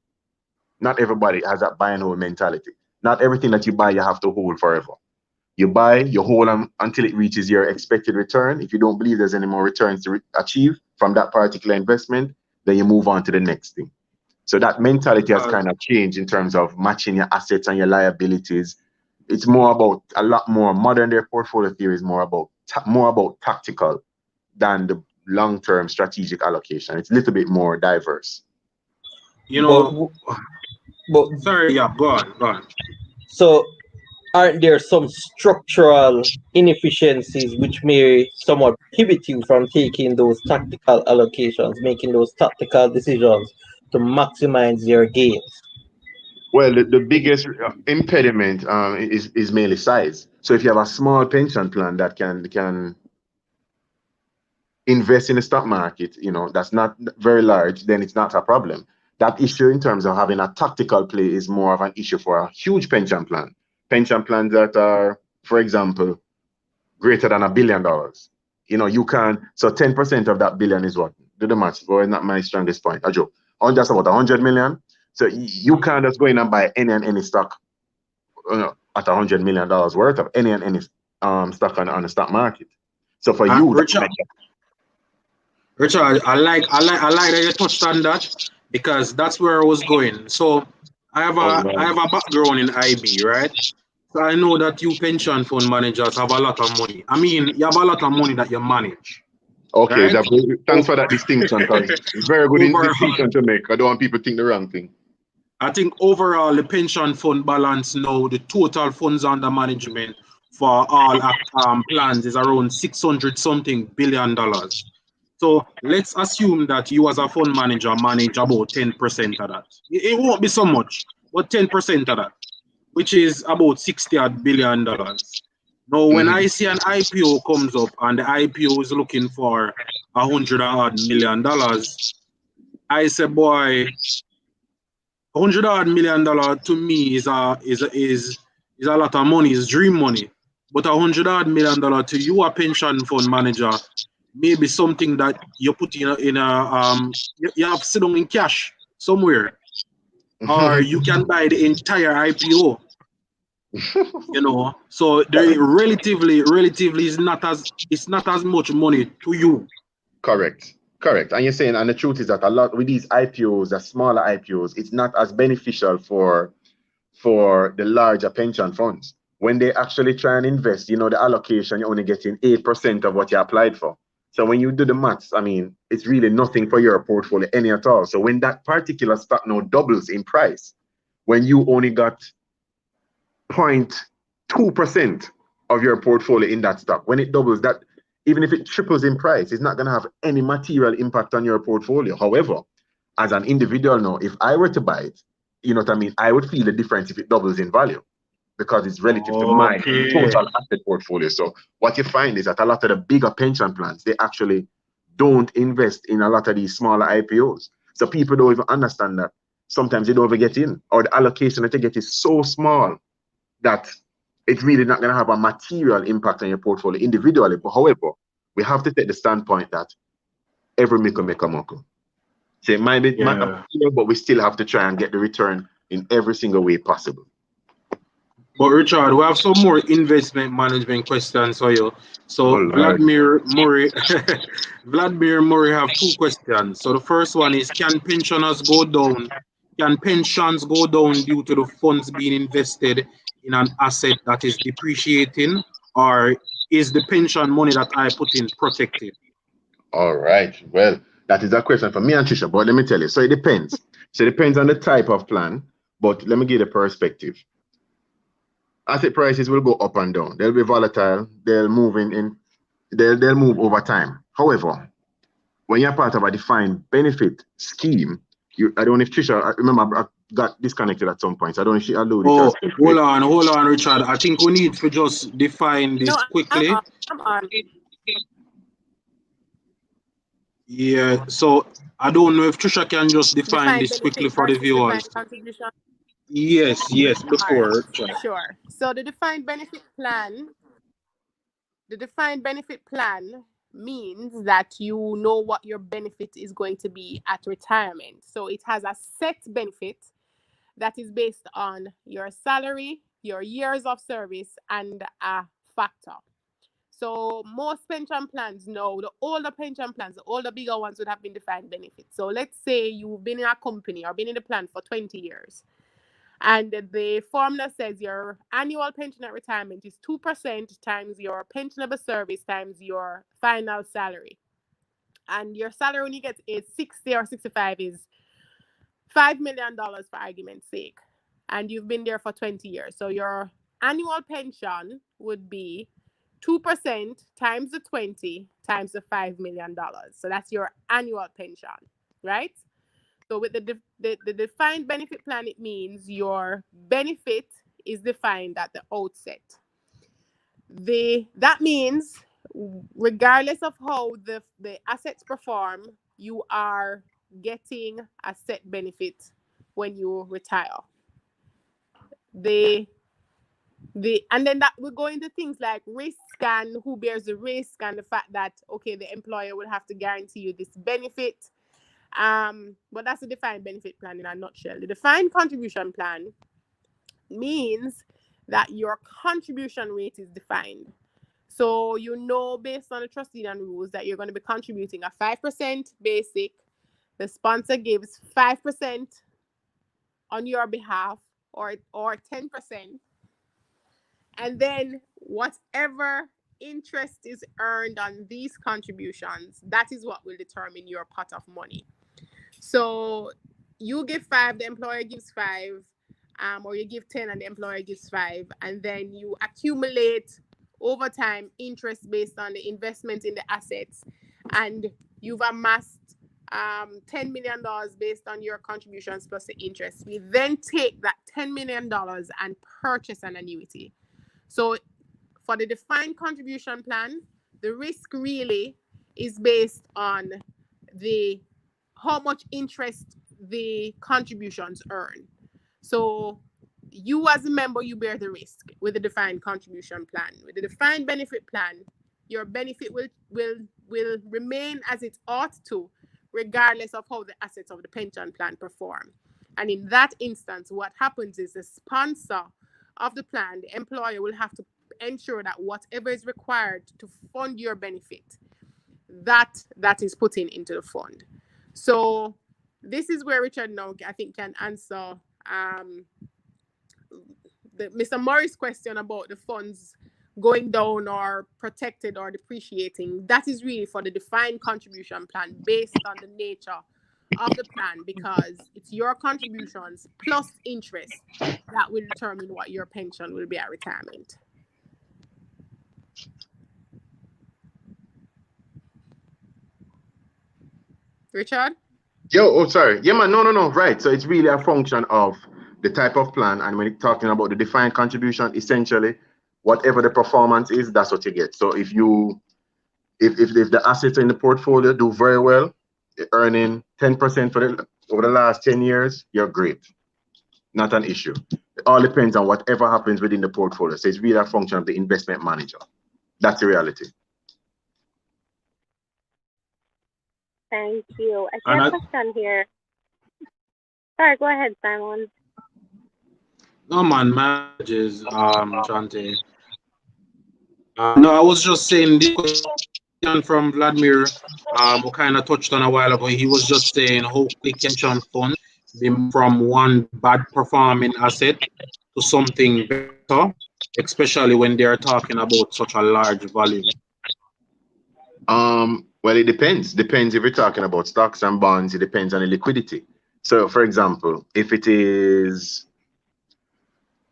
Not everybody has that buy and hold mentality. Not everything that you buy, you have to hold forever. You buy, you hold them until it reaches your expected return. If you don't believe there's any more returns to achieve from that particular investment, then you move on to the next thing. So that mentality has kind of changed in terms of matching your assets and your liabilities. It's more about a lot more modern day portfolio theory is more about tactical than the long-term strategic allocation. It's a little bit more diverse. You know, but sorry, yeah, go on. So aren't there some structural inefficiencies which may somewhat prohibit you from taking those tactical allocations, making those tactical decisions to maximize your gains? Well, the biggest impediment is mainly size. So if you have a small pension plan that can invest in the stock market, that's not very large, then it's not a problem. That issue in terms of having a tactical play is more of an issue for a huge pension plan. Pension plans that are, for example, greater than $1 billion. You know, you can, so 10% of that billion is what? Do the math, boy, not my strongest point. Ajo, that's about 100 million. So you can't just go in and buy any and any stock at $100 million worth of any and any stock on the stock market. So for you, Richard, I like that you touched on that because that's where I was going. So I have a background in IB, right? So I know that you pension fund managers have a lot of money. I mean, you have a lot of money that you manage. Okay, right? Thanks for that distinction, because it's very good distinction to make. I don't want people to think the wrong thing. I think overall the pension fund balance now, the total funds under management for all plans is around $600 billion. So let's assume that you as a fund manager manage about 10% of that. It won't be so much, but 10% of that, which is about $60 billion. Now, when I see an IPO comes up and the IPO is looking for $100 million, I say, boy, $100 million to me is a lot of money, it's dream money. But $100 million to you, a pension fund manager, maybe something that you put in you have to sit down in cash somewhere, or you can buy the entire IPO. You know, so there relatively is it's not as much money to you. Correct. And you're saying, and the truth is that a lot with these IPOs, the smaller IPOs, it's not as beneficial for the larger pension funds. When they actually try and invest, you know, the allocation, you're only getting 8% of what you applied for. So when you do the maths, I mean, it's really nothing for your portfolio any at all. So when that particular stock now doubles in price, when you only got 0.2% of your portfolio in that stock, when it doubles, that even if it triples in price, it's not going to have any material impact on your portfolio. However, as an individual now, if I were to buy it, you know what I mean, I would feel the difference if it doubles in value, because it's relative to my total asset portfolio. So what you find is that a lot of the bigger pension plans, they actually don't invest in a lot of these smaller IPOs. So people don't even understand that sometimes they don't even get in, or the allocation that they get is so small that it's really not going to have a material impact on your portfolio individually. But however, we have to take the standpoint that every mickle make a muckle. So it might be, but we still have to try and get the return in every single way possible. But Richard, we have some more investment management questions for you. So Vladimir Murray have two questions. So the first one is, can pensions go down due to the funds being invested in an asset that is depreciating, or is the pension money that I put in protected? All right. Well, that is a question for me and Trisha, but let me tell you. So it depends. So it depends on the type of plan, but let me give you the perspective. Asset prices will go up and down. They'll be volatile. They'll move they'll move over time. However, when you're part of a defined benefit scheme, I don't know if Trisha, I remember I got disconnected at some point. So I don't know if she alluded to. Hold on, Richard. I think we need to just define this quickly. I'm on. Yeah, so I don't know if Trisha can just define this quickly for the viewers. Yes, before. Right. Sure. So the defined benefit plan means that you know what your benefit is going to be at retirement. So it has a set benefit that is based on your salary, your years of service, and a factor. So most pension plans, the older pension plans, the older bigger ones would have been defined benefits. So let's say you've been in a company or been in the plan for 20 years. And the formula says your annual pension at retirement is 2% times your pensionable service times your final salary. And your salary when you get is 60 or 65 is $5 million for argument's sake. And you've been there for 20 years. So your annual pension would be 2% times the 20 times the $5 million. So that's your annual pension, right? So with the defined benefit plan, it means your benefit is defined at the outset. That means regardless of how the assets perform, you are getting a set benefit when you retire. The And then that will go into things like risk and who bears the risk, and the fact that okay, the employer will have to guarantee you this benefit. But that's a defined benefit plan in a nutshell. The defined contribution plan means that your contribution rate is defined. So you know, based on the trust deed and rules, that you're going to be contributing a 5% basic. The sponsor gives 5% on your behalf, or 10%. And then whatever interest is earned on these contributions, that is what will determine your pot of money. So you give 5, the employer gives 5, or you give 10 and the employer gives 5, and then you accumulate over time interest based on the investment in the assets, and you've amassed $10 million based on your contributions plus the interest. We then take that $10 million and purchase an annuity. So for the defined contribution plan, the risk really is based on how much interest the contributions earn. So you as a member, you bear the risk with the defined contribution plan. With the defined benefit plan, your benefit will remain as it ought to, regardless of how the assets of the pension plan perform. And in that instance, what happens is the sponsor of the plan, the employer, will have to ensure that whatever is required to fund your benefit, that is put into the fund. So this is where Richard now, I think, can answer Mr. Morris' question about the funds going down or protected or depreciating. That is really for the defined contribution plan based on the nature of the plan, because it's your contributions plus interest that will determine what your pension will be at retirement. Richard? Sorry. Yeah, man, no. Right. So it's really a function of the type of plan. And when you're talking about the defined contribution, essentially, whatever the performance is, that's what you get. So if the assets in the portfolio do very well, you're earning 10% over the last 10 years, you're great. Not an issue. It all depends on whatever happens within the portfolio. So it's really a function of the investment manager. That's the reality. Thank you. I see a question here. Sorry, go ahead, Simon. No, man, manages, Chante. No, I was just saying the question from Vladimir, who kind of touched on a while ago. He was just saying how quick pension fund be from one bad performing asset to something better, especially when they are talking about such a large volume. Well, it depends. Depends if you're talking about stocks and bonds. It depends on the liquidity. So, for example, if it is,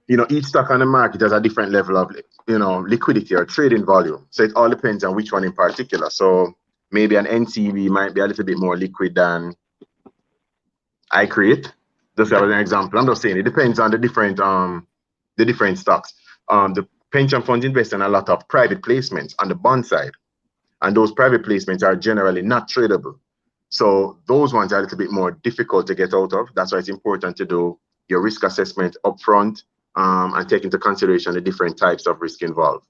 each stock on the market has a different level of, liquidity or trading volume. So it all depends on which one in particular. So maybe an NCB might be a little bit more liquid than iCreate. Just as an example, I'm just saying it depends on the different stocks. The pension funds invest in a lot of private placements on the bond side, and those private placements are generally not tradable. So those ones are a little bit more difficult to get out of. That's why it's important to do your risk assessment upfront, and take into consideration the different types of risk involved.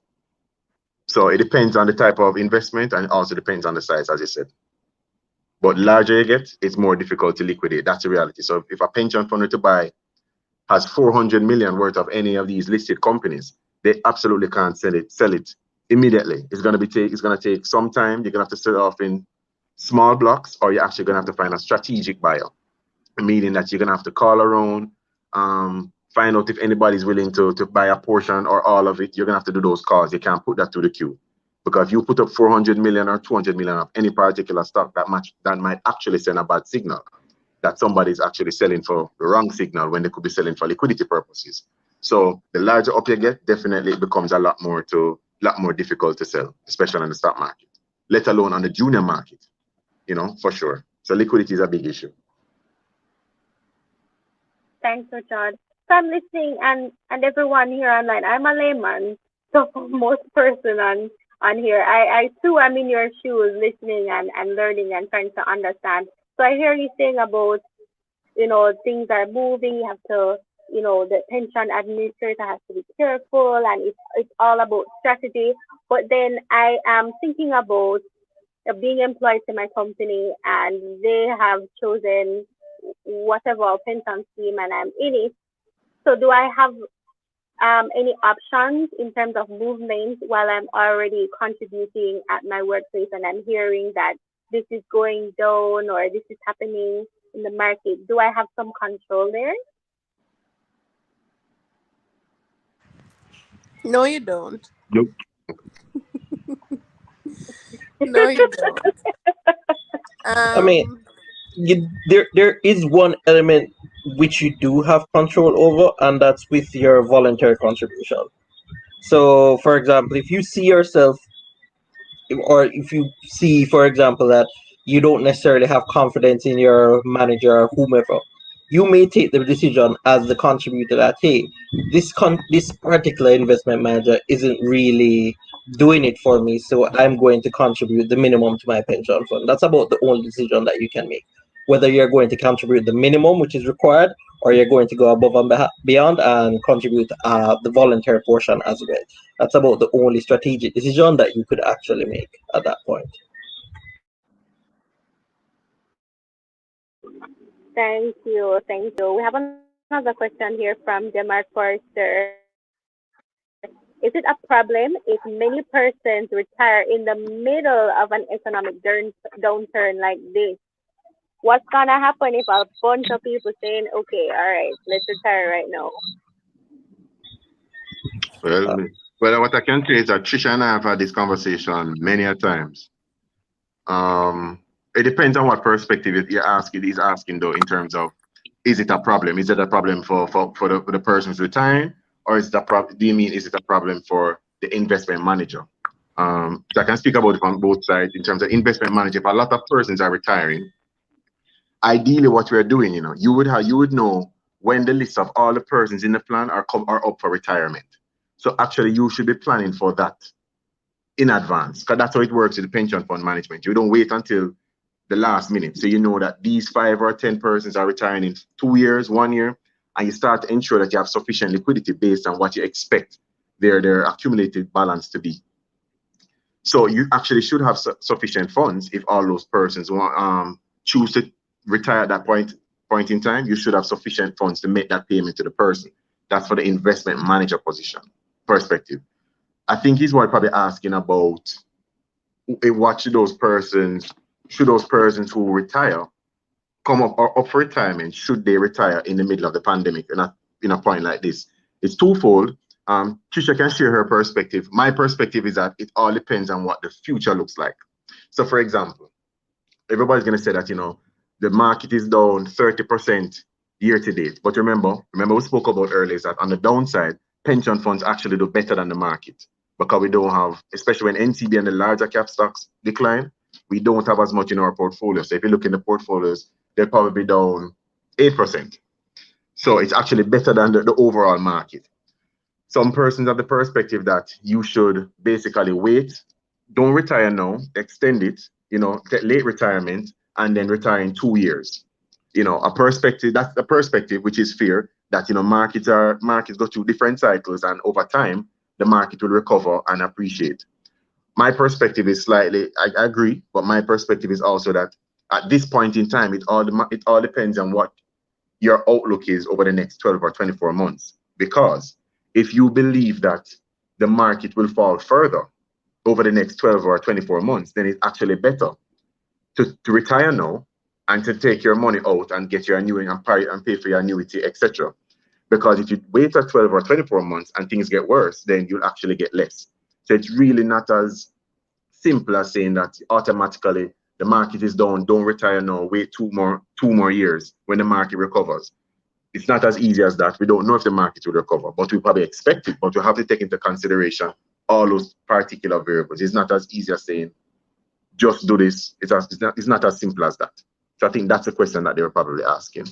So it depends on the type of investment, and also depends on the size, as I said. But larger you get, it's more difficult to liquidate. That's the reality. So if a pension fund to buy has 400 million worth of any of these listed companies, they absolutely can't sell it immediately. It's going to take some time. You're going to have to sell it off in small blocks, or you're actually going to have to find a strategic buyer, meaning that you're going to have to call around, find out if anybody's willing to buy a portion or all of it. You're going to have to do those calls. You can't put that to the queue. Because if you put up 400 million or 200 million of any particular stock, that might actually send a bad signal that somebody's actually selling for the wrong signal when they could be selling for liquidity purposes. So the larger up you get, definitely it becomes a lot more difficult to sell, especially on the stock market, let alone on the junior market, for sure. So liquidity is a big issue. Thanks, Richard. So I'm listening, and everyone here online, I'm a layman, so for most person on here, I too am in your shoes, listening and learning and trying to understand. So I hear you saying about, things are moving, you have to the pension administrator has to be careful, and it's all about strategy. But then I am thinking about being employed to my company, and they have chosen whatever pension scheme, and I'm in it. So do I have any options in terms of movement while I'm already contributing at my workplace and I'm hearing that this is going down or this is happening in the market? Do I have some control there? No, you don't. Yep. No, you don't. I mean, there is one element which you do have control over, and that's with your voluntary contribution. So, for example, if you see yourself, or if you see, for example, that you don't necessarily have confidence in your manager or whomever, you may take the decision as the contributor that, hey, this particular investment manager isn't really doing it for me, so I'm going to contribute the minimum to my pension fund. That's about the only decision that you can make, whether you're going to contribute the minimum which is required, or you're going to go above and beyond and contribute the voluntary portion as well. That's about the only strategic decision that you could actually make at that point. Thank you. Thank you. We have another question here from Demark Forster. Is it a problem if many persons retire in the middle of an economic downturn like this? What's gonna happen if a bunch of people saying, okay, all right, let's retire right now? Well, well, what I can say is that Trisha and I have had this conversation many a times. It depends on what perspective he's asking though, in terms of, is it a problem? Is it a problem for the person who's retiring, or is it a problem? Do you mean, is it a problem for the investment manager? So I can speak about it on both sides. In terms of investment manager, if a lot of persons are retiring, ideally what we're doing, you would know when the list of all the persons in the plan are up for retirement. So actually you should be planning for that in advance, because that's how it works with the pension fund management. You don't wait until the last minute. So you know that these 5 or 10 persons are retiring in 2 years, 1 year, and you start to ensure that you have sufficient liquidity based on what you expect their accumulated balance to be. So you actually should have sufficient funds. If all those persons choose to retire at that point in time, you should have sufficient funds to make that payment to the person. That's for the investment manager perspective. I think he's probably asking about what should those persons who retire come up for retirement, should they retire in the middle of the pandemic and in a point like this? It's twofold. Trisha can share her perspective. My perspective is that it all depends on what the future looks like. So for example, everybody's going to say that, the market is down 30% year to date. But remember we spoke about earlier is that on the downside, pension funds actually do better than the market, because we don't have, especially when NCB and the larger cap stocks decline, we don't have as much in our portfolio. So if you look in the portfolios, they're probably down 8%. So it's actually better than the overall market. Some persons have the perspective that you should basically wait, don't retire now, extend it, get late retirement, and then retire in 2 years. A perspective, that's a perspective which is fair, that markets go through different cycles, and over time the market will recover and appreciate. My perspective is slightly, I agree, but my perspective is also that at this point in time, it all depends on what your outlook is over the next 12 or 24 months. Because if you believe that the market will fall further over the next 12 or 24 months, then it's actually better to retire now and to take your money out and get your annuity and pay for your annuity, etc. Because if you wait at 12 or 24 months and things get worse, then you'll actually get less. So it's really not as simple as saying that automatically the market is down, don't retire now, wait two more years when the market recovers. It's not as easy as that. We don't know if the market will recover, but we probably expect it. But we have to take into consideration all those particular variables. It's not as easy as saying, just do this. It's not as simple as that. So I think that's a question that they were probably asking.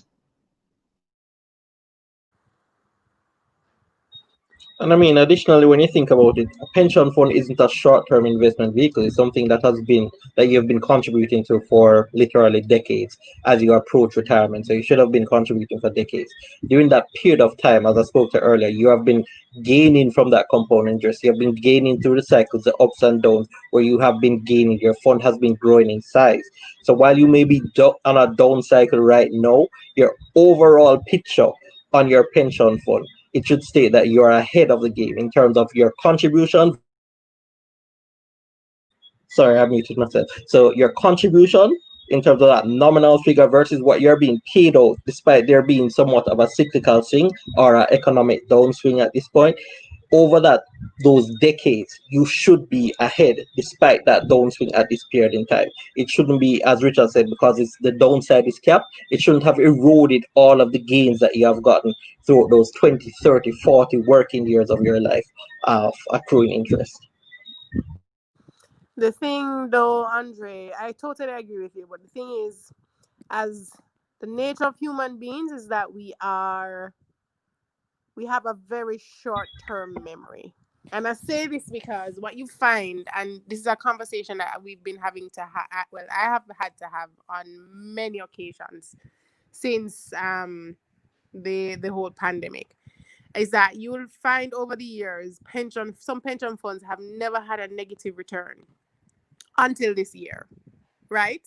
And I mean, additionally, when you think about it, a pension fund isn't a short-term investment vehicle. It's something that you've been contributing to for literally decades as you approach retirement. So you should have been contributing for decades. During that period of time, as I spoke to earlier, you have been gaining from that compound interest. You have been gaining through the cycles, the ups and downs, where you have been gaining. Your fund has been growing in size. So while you may be on a down cycle right now, your overall picture on your pension fund, it should state that you are ahead of the game in terms of your contribution. Sorry, I muted myself. So your contribution in terms of that nominal figure versus what you're being paid out, despite there being somewhat of a cyclical swing or an economic downswing at this point, over those decades, you should be ahead despite that downswing at this period in time. It shouldn't be, as Richard said, because the downside is capped, it shouldn't have eroded all of the gains that you have gotten throughout those 20, 30, 40 working years of your life of accruing interest. The thing, though, Andre, I totally agree with you. But the thing is, as the nature of human beings is that we have a very short-term memory. And I say this because what you find, and this is a conversation that we've been having to have, well, I have had to have on many occasions since the whole pandemic, is that you will find over the years some pension funds have never had a negative return until this year, right?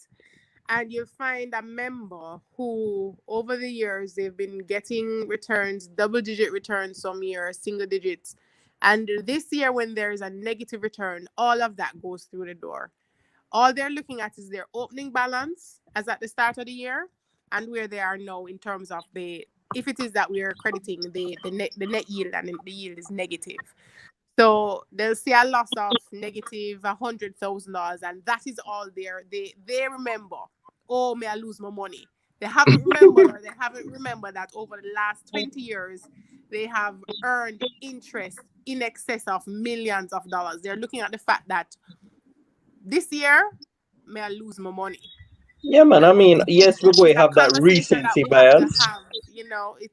And you'll find a member who over the years they've been getting returns, double-digit returns, some years single digits, and this year when there's a negative return, all of that goes through the door. All they're looking at is their opening balance as at the start of the year and where they are now in terms of if it is that we are crediting the net yield and the yield is negative. So they'll see a loss of negative $100,000, and that is all there. They remember, oh, may I lose my money. They haven't remembered that over the last 20 years, they have earned interest in excess of millions of dollars. They're looking at the fact that this year, may I lose my money. Yeah, man. I mean, yes, we're going It's to a have that conversation that recency we have to bias. have.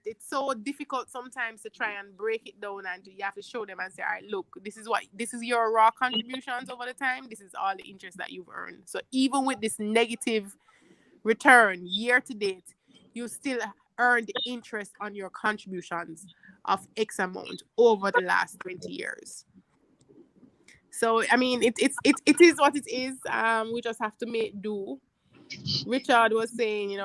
It's so difficult sometimes to try and break it down, and you have to show them and say, all right, look, this is your raw contributions over the time. This is all the interest that you've earned. So even with this negative return year to date, you still earned interest on your contributions of X amount over the last 20 years. So I mean, it is what it is. We just have to make do. Richard was saying,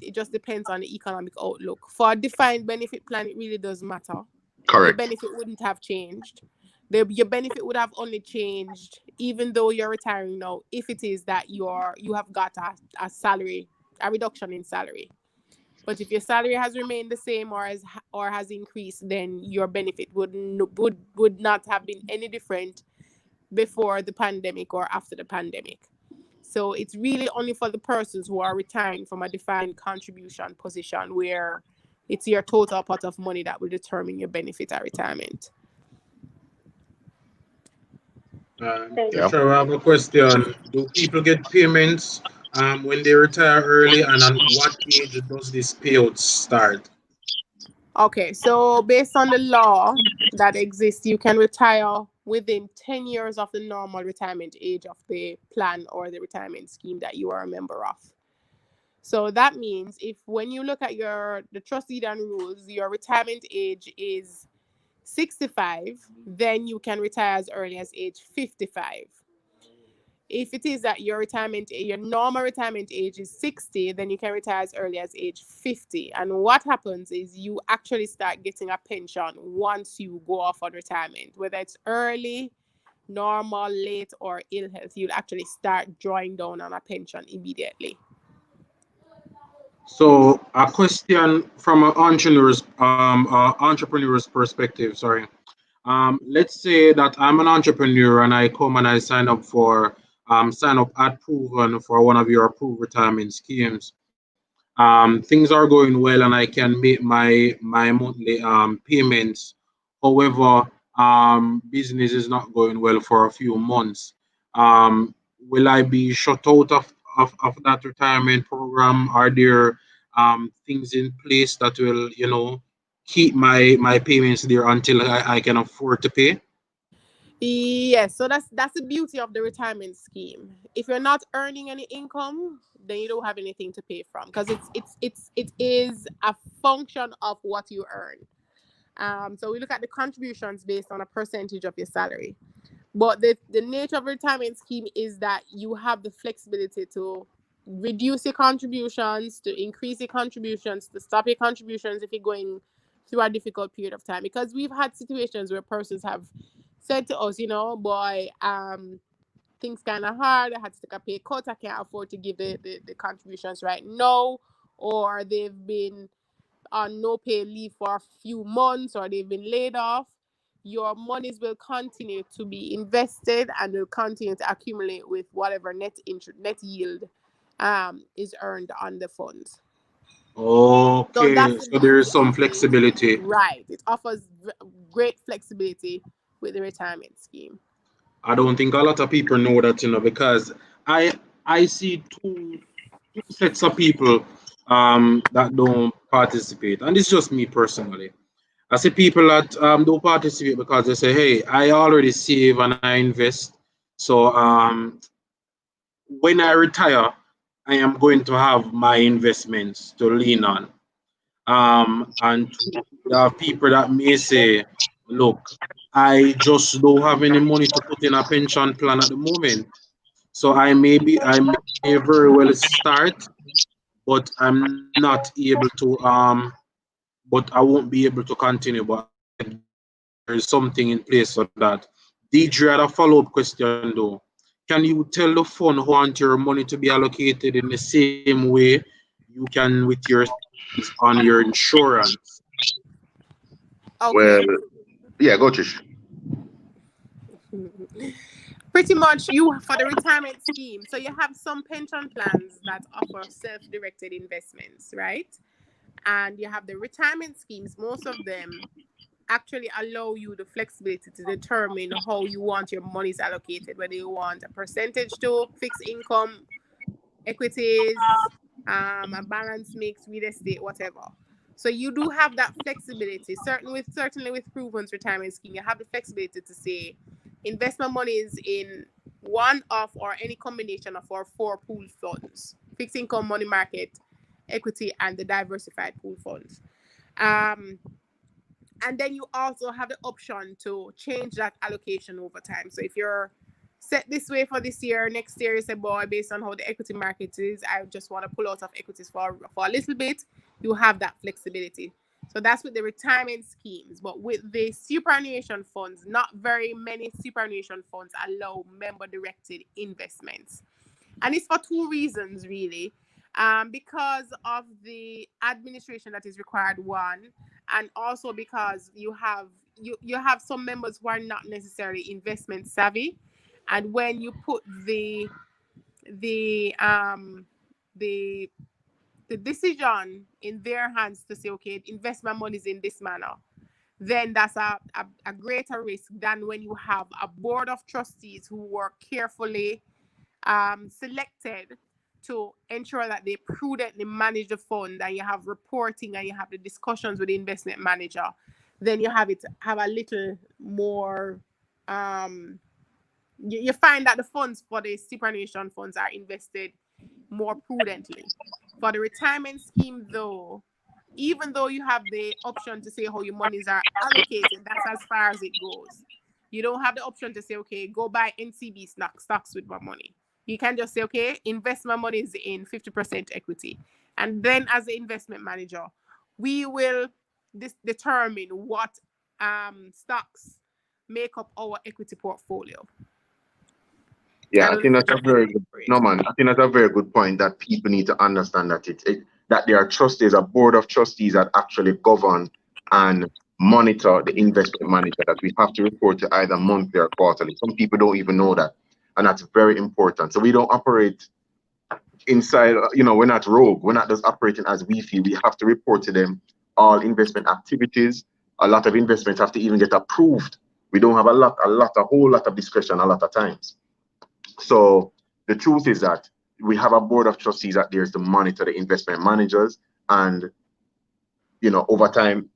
it just depends on the economic outlook. For a defined benefit plan, it really does matter. Your Correct. benefit wouldn't have changed. Your benefit would have only changed, even though you're retiring now, if it is that you have got a salary, a reduction in salary. But if your salary has remained the same or has increased, then your benefit would not have been any different before the pandemic or after the pandemic. So it's really only for the persons who are retiring from a defined contribution position where it's your total pot of money that will determine your benefit at retirement. Sure, I have a question. Do people get payments when they retire early, and on what age does this payout start? Okay, so based on the law that exists, you can retire within 10 years of the normal retirement age of the plan or the retirement scheme that you are a member of. So that means when you look at the trust deed and rules, your retirement age is 65, then you can retire as early as age 55. If it is that your normal retirement age is 60, then you can retire as early as age 50. And what happens is you actually start getting a pension once you go off on retirement, whether it's early, normal, late, or ill health. You'll actually start drawing down on a pension immediately. So a question from an entrepreneur's perspective. Sorry. Let's say that I'm an entrepreneur and I come and I sign up at Proven for one of your approved retirement schemes. Things are going well and I can make my monthly payments. However, business is not going well for a few months. Will I be shut out of that retirement program? Are there things in place that will, keep my payments there until I can afford to pay? Yes, so that's the beauty of the retirement scheme. If you're not earning any income, then you don't have anything to pay from, because it is a function of what you earn. So we look at the contributions based on a percentage of your salary. But the nature of retirement scheme is that you have the flexibility to reduce your contributions, to increase your contributions, to stop your contributions if you're going through a difficult period of time. Because we've had situations where persons have said to us, boy, things kind of hard. I had to take a pay cut. I can't afford to give the contributions right now. Or they've been on no pay leave for a few months, or they've been laid off. Your monies will continue to be invested and will continue to accumulate with whatever net yield is earned on the funds. So that's Okay, the so there is beauty some of it. flexibility. Right. It offers great flexibility with the retirement scheme. I don't think a lot of people know that, because I I see two sets of people that don't participate, and it's just me personally. I see people that don't participate because they say, "Hey, I already save and I invest, so when I retire, I am going to have my investments to lean on." And there are people that may say, "Look, I just don't have any money to put in a pension plan at the moment. So I may very well start, but I'm not able to but I won't be able to continue. But I said there is something in place for that." DJ had a follow-up question though. Can you tell the fund who want your money to be allocated in the same way you can with your savings on your insurance? Okay. Well, yeah, go Trish. Pretty much you for the retirement scheme. So you have some pension plans that offer self-directed investments, right? And you have the retirement schemes. Most of them actually allow you the flexibility to determine how you want your monies allocated, whether you want a percentage to fixed income, equities, a balance mix, real estate, whatever. So you do have that flexibility. Certainly with Proven's retirement scheme, you have the flexibility to say investment money is in one of or any combination of our four pool funds: fixed income, money market, equity, and the diversified pool funds. Um, and then you also have the option to change that allocation over time. So if you're set this way for this year, next year you say, boy, based on how the equity market is, I just want to pull out of equities for a little bit. You have that flexibility. So that's with the retirement schemes. But with the superannuation funds, not very many superannuation funds allow member directed investments. And it's for two reasons, really. Because of the administration that is required, one, and also because you have some members who are not necessarily investment savvy, and when you put the um the the decision in their hands to say, okay, invest my monies in this manner, then that's a greater risk than when you have a board of trustees who work carefully, selected to ensure that they prudently manage the fund, and you have reporting and you have the discussions with the investment manager. Then you have a little more, um, you find that the funds for the superannuation funds are invested more prudently. For the retirement scheme, though, even though you have the option to say how your monies are allocated, that's as far as it goes. You don't have the option to say, okay, go buy NCB stocks with my money. You can just say, okay, invest my monies in 50% equity. And then as the investment manager, we will determine what stocks make up our equity portfolio. I Yeah, I don't know think if that's that a very good. No, elaborate. man, I think that's a very good point that people need to understand that that there are trustees, a board of trustees that actually govern and monitor the investment manager that we have to report to either monthly or quarterly. Some people don't even know that, and that's very important. So we don't operate inside. We're not rogue. We're not just operating as we feel. We have to report to them all investment activities. A lot of investments have to even get approved. We don't have a whole lot of discretion a lot of times. So the truth is that we have a board of trustees that there's to monitor the investment managers, and over time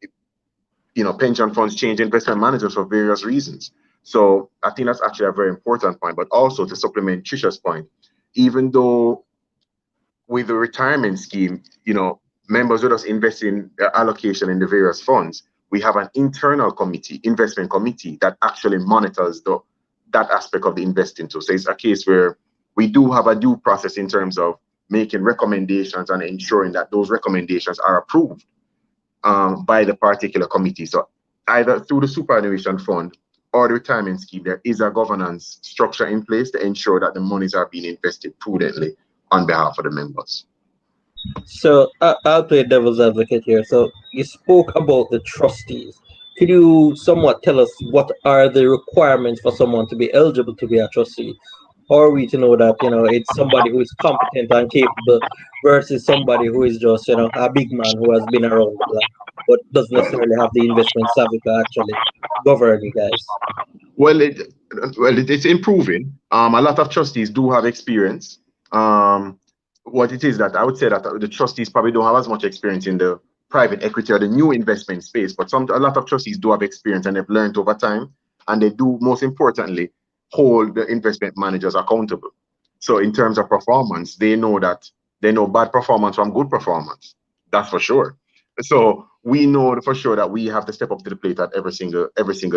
pension funds change investment managers for various reasons. So I think that's actually a very important point. But also to supplement Trisha's point, even though with the retirement scheme, members with us investing their allocation in the various funds, we have an internal committee, investment committee, that actually monitors that aspect of the investing too. So it's a case where we do have a due process in terms of making recommendations and ensuring that those recommendations are approved by the particular committee. So either through the superannuation fund or the retirement scheme, there is a governance structure in place to ensure that the monies are being invested prudently on behalf of the members. So I'll play devil's advocate here. So you spoke about the trustees. Could you somewhat tell us what are the requirements for someone to be eligible to be a trustee? Or are we to know that it's somebody who is competent and capable versus somebody who is just a big man who has been around the block but doesn't necessarily have the investment savvy to actually govern you guys? Well, it's improving. A lot of trustees do have experience. What it is that I would say that the trustees probably don't have as much experience in the private equity or the new investment space, but a lot of trustees do have experience and they've learned over time, and they do, most importantly, hold the investment managers accountable. So in terms of performance, they know bad performance from good performance. That's for sure. So we know for sure that we have to step up to the plate at every single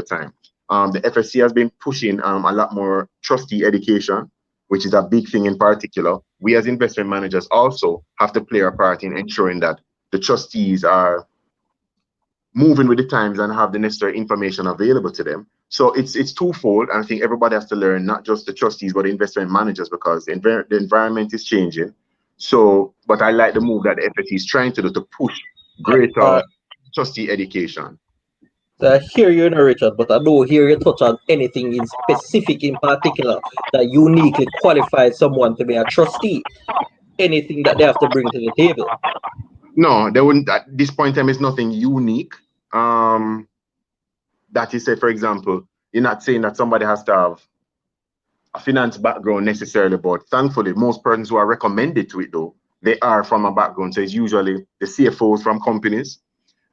time. The FSC has been pushing a lot more trustee education, which is a big thing in particular. We as investment managers also have to play our part in ensuring that the trustees are moving with the times and have the necessary information available to them. So it's twofold, and I think everybody has to learn, not just the trustees, but the investment managers, because the environment is changing. So, but I like the move that the FSC is trying to do to push greater trustee education. So I hear you, Richard, but I don't hear you touch on anything in specific, in particular, that uniquely qualifies someone to be a trustee. Anything that they have to bring to the table. No, they wouldn't. At this point in time, it's nothing unique. That you say, for example, you're not saying that somebody has to have a finance background necessarily, but thankfully, most persons who are recommended to it, though, they are from a background. So it's usually the CFOs from companies,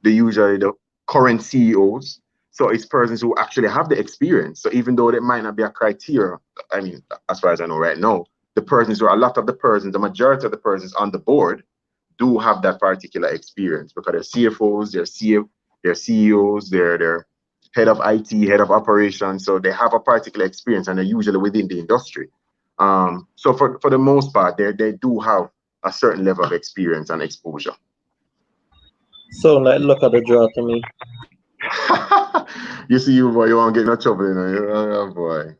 usually the current CEOs. So it's persons who actually have the experience. So even though there might not be a criteria, I mean, as far as I know right now, the majority of the persons on the board do have that particular experience, because they're CFOs, they're CEOs, they're head of IT, head of operations. So they have a particular experience, and they're usually within the industry. So for the most part, they do have a certain level of experience and exposure. So like, look at the draw to me. You see, you boy, you won't get no trouble, oh, boy.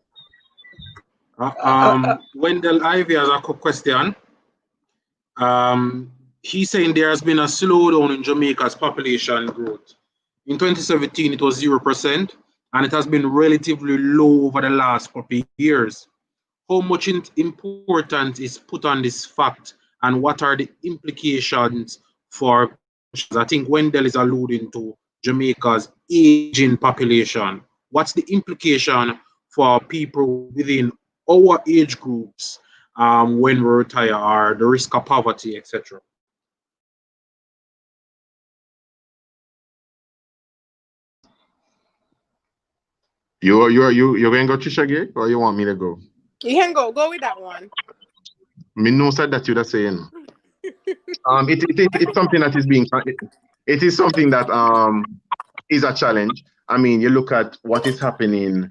Wendell Ivy has a quick question. He's saying there has been a slowdown in Jamaica's population growth. In 2017, it was 0%, and it has been relatively low over the last couple of years. How much importance is put on this fact, and what are the implications for, I think Wendell is alluding to Jamaica's aging population. What's the implication for people within our age groups when we retire, or the risk of poverty, etc.? You're going to go Trisha again, or you want me to go? You can go with that one. Me no said that you're saying. It's something that is being. It is something that is a challenge. I mean, you look at what is happening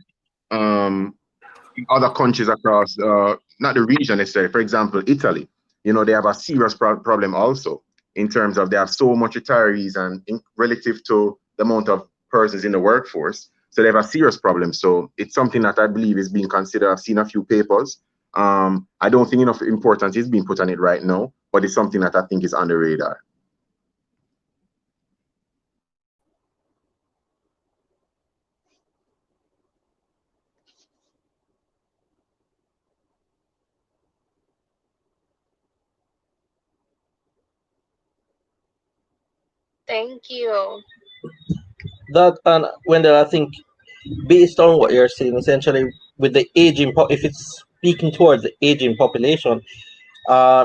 in other countries across, not the region necessarily. For example, Italy. They have a serious problem also in terms of they have so much retirees and relative to the amount of persons in the workforce. So they have a serious problem. So it's something that I believe is being considered. I've seen a few papers. I don't think enough importance is being put on it right now, but it's something that I think is on the radar. Thank you. That, and Wendell, I think based on what you're saying, essentially with the aging, if it's speaking towards the aging population,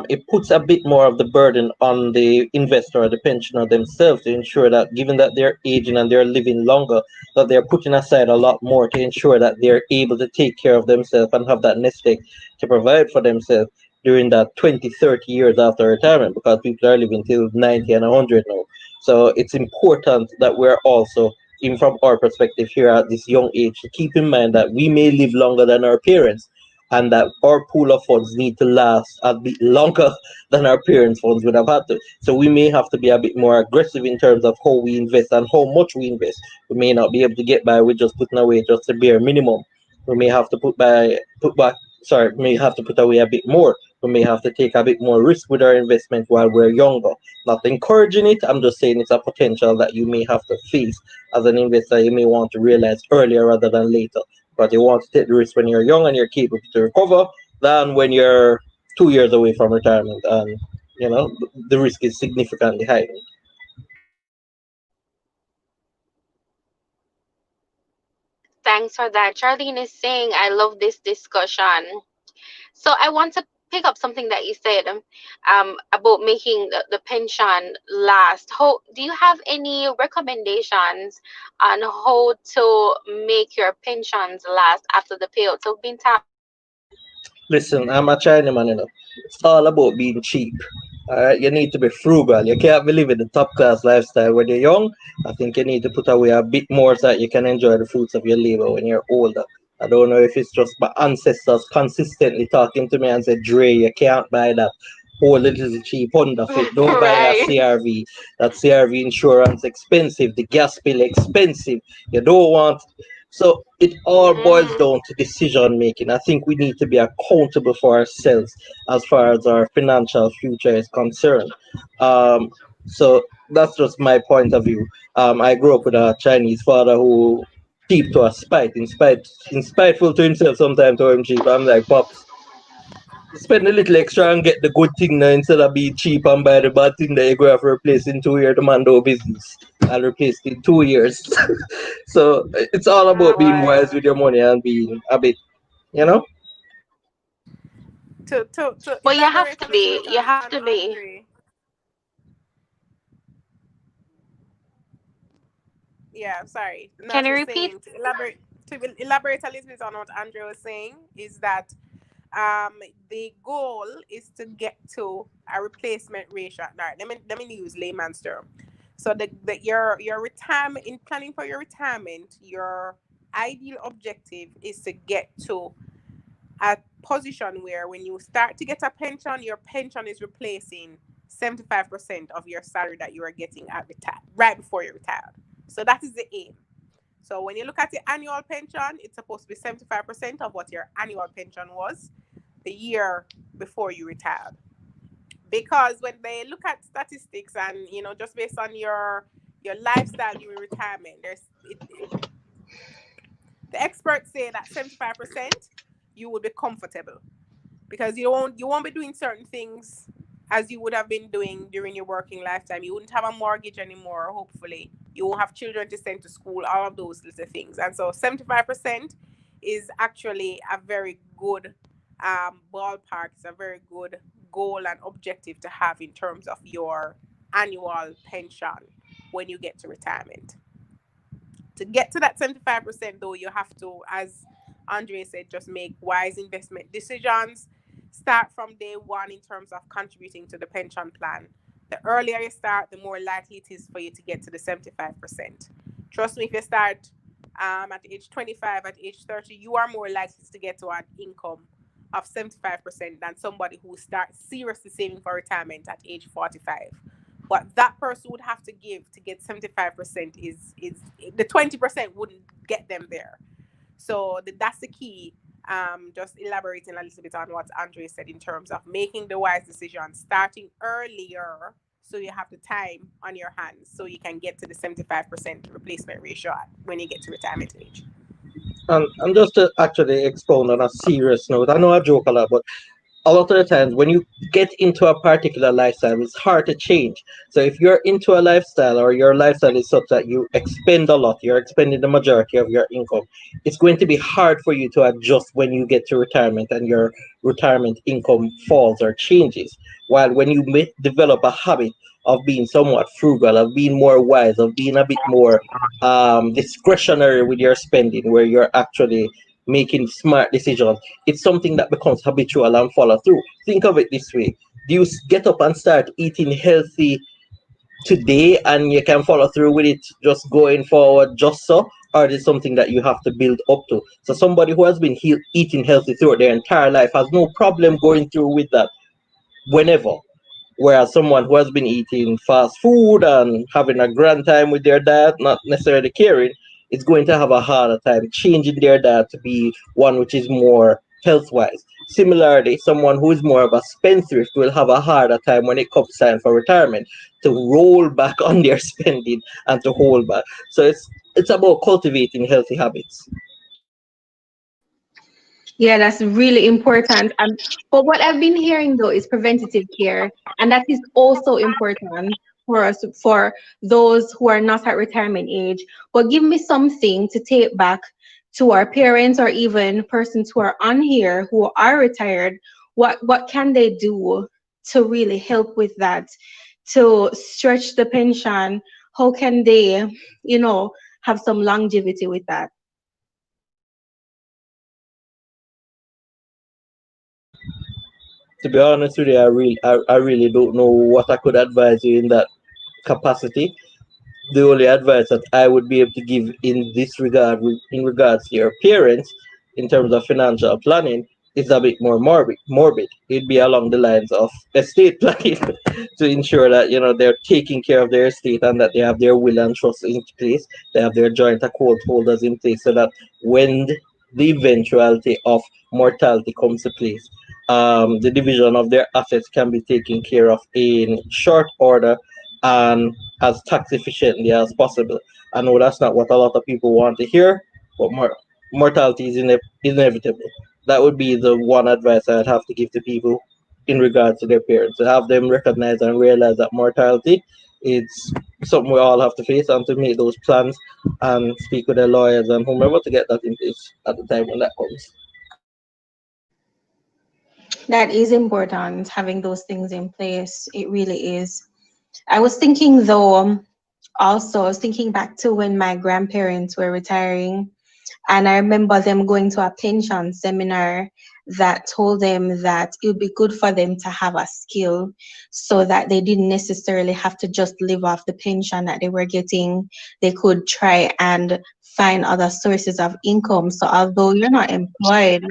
it puts a bit more of the burden on the investor or the pensioner themselves to ensure that, given that they're aging and they're living longer, that they're putting aside a lot more to ensure that they're able to take care of themselves and have that nest egg to provide for themselves during that 20, 30 years after retirement, because people are living till 90 and 100 now. So it's important that we're also, even from our perspective here at this young age, to keep in mind that we may live longer than our parents, and that our pool of funds need to last a bit longer than our parents' funds would have had to. So we may have to be a bit more aggressive in terms of how we invest and how much we invest. We may not be able to get by with just putting away just the bare minimum. We may have to may have to put away a bit more. We may have to take a bit more risk with our investment while we're younger. Not encouraging it, I'm just saying it's a potential that you may have to face as an investor. You may want to realize earlier rather than later, but you want to take the risk when you're young and you're capable to recover than when you're 2 years away from retirement, and the risk is significantly high. Thanks for that. Charlene is saying, I love this discussion. So I want to pick up something that you said about making the pension last. How do you have any recommendations on how to make your pensions last after the payout? So we've been talking. Listen, I'm a Chinaman, It's all about being cheap. All right, you need to be frugal. You can't be living the top class lifestyle when you're young. I think you need to put away a bit more so that you can enjoy the fruits of your labor when you're older. I don't know if it's just my ancestors consistently talking to me and say, Dre, you can't buy that whole little cheap Honda Fit. Don't buy that Right. CRV. That CRV insurance expensive. The gas bill expensive. You don't want. So it all boils Mm. down to decision making. I think we need to be accountable for ourselves as far as our financial future is concerned. So that's just my point of view. I grew up with a Chinese father who cheap to a spiteful to himself sometimes to him cheap. I'm like, Pops, spend a little extra and get the good thing now instead of being cheap and buy the bad thing that you're going to have to replace in 2 years. The man do business. I'll replace it in 2 years. So it's all about being Right. wise with your money and being a bit, you know. To But you have elaborate to a little be. bit You have on to be. Andre. Yeah, sorry. No, I Can was you just repeat? saying to elaborate a little bit on what Andre was saying is that the goal is to get to a replacement ratio. All right, let me use layman's term. So your retirement, in planning for your retirement, your ideal objective is to get to a position where when you start to get a pension, your pension is replacing 75% of your salary that you are getting at right before you're retired. So that is the aim. So when you look at the annual pension, it's supposed to be 75% of what your annual pension was the year before you retired. Because when they look at statistics and just based on your lifestyle during retirement, the experts say that 75% you will be comfortable because you won't be doing certain things as you would have been doing during your working lifetime. You wouldn't have a mortgage anymore, hopefully. You won't have children to send to school, all of those little things. And so 75% is actually a very good ballpark. It's a very good goal and objective to have in terms of your annual pension when you get to retirement. To get to that 75%, though, you have to, as Andre said, just make wise investment decisions. Start from day one in terms of contributing to the pension plan. The earlier you start, the more likely it is for you to get to the 75%. Trust me, if you start at age 25, at age 30, you are more likely to get to an income of 75% than somebody who starts seriously saving for retirement at age 45. What that person would have to give to get 75% is the 20% wouldn't get them there. So that's the key. Just elaborating a little bit on what Andre said in terms of making the wise decision, starting earlier so you have the time on your hands so you can get to the 75% replacement ratio when you get to retirement age. And just to actually expound on a serious note, I know I joke a lot, but a lot of the times when you get into a particular lifestyle, it's hard to change. So if you're into a lifestyle or your lifestyle is such that you expend a lot, you're expending the majority of your income, it's going to be hard for you to adjust when you get to retirement and your retirement income falls or changes. While when you develop a habit of being somewhat frugal, of being more wise, of being a bit more discretionary with your spending, where you're actually making smart decisions, it's something that becomes habitual and follow through. Think of it this way: do you get up and start eating healthy today and you can follow through with it just going forward just so, or is it something that you have to build up to? So somebody who has been eating healthy throughout their entire life has no problem going through with that whenever. Whereas someone who has been eating fast food and having a grand time with their diet, not necessarily caring, is going to have a harder time changing their diet to be one which is more health wise. Similarly, someone who is more of a spendthrift will have a harder time when it comes time for retirement to roll back on their spending and to hold back. So it's about cultivating healthy habits. Yeah, that's really important. But what I've been hearing though is preventative care, and that is also important for us, for those who are not at retirement age. But give me something to take back to our parents or even persons who are on here who are retired. What can they do to really help with that, to stretch the pension? How can they, have some longevity with that? To be honest with you, I really don't know what I could advise you in that capacity. The only advice that I would be able to give in this regard, in regards to your parents, in terms of financial planning, is a bit more morbid. Morbid. It'd be along the lines of estate planning to ensure that they're taking care of their estate and that they have their will and trust in place. They have their joint account holders in place so that when the eventuality of mortality comes to place, the division of their assets can be taken care of in short order and as tax efficiently as possible. I know that's not what a lot of people want to hear, but mortality is inevitable. That would be the one advice I'd have to give to people in regards to their parents, to have them recognize and realize that mortality is something we all have to face, and to make those plans and speak with their lawyers and whomever to get that in place at the time when that comes. That is important, having those things in place. It really is. I was thinking though, also, I was thinking back to when my grandparents were retiring, and I remember them going to a pension seminar that told them that it would be good for them to have a skill so that they didn't necessarily have to just live off the pension that they were getting. They could try and find other sources of income. So although you're not employed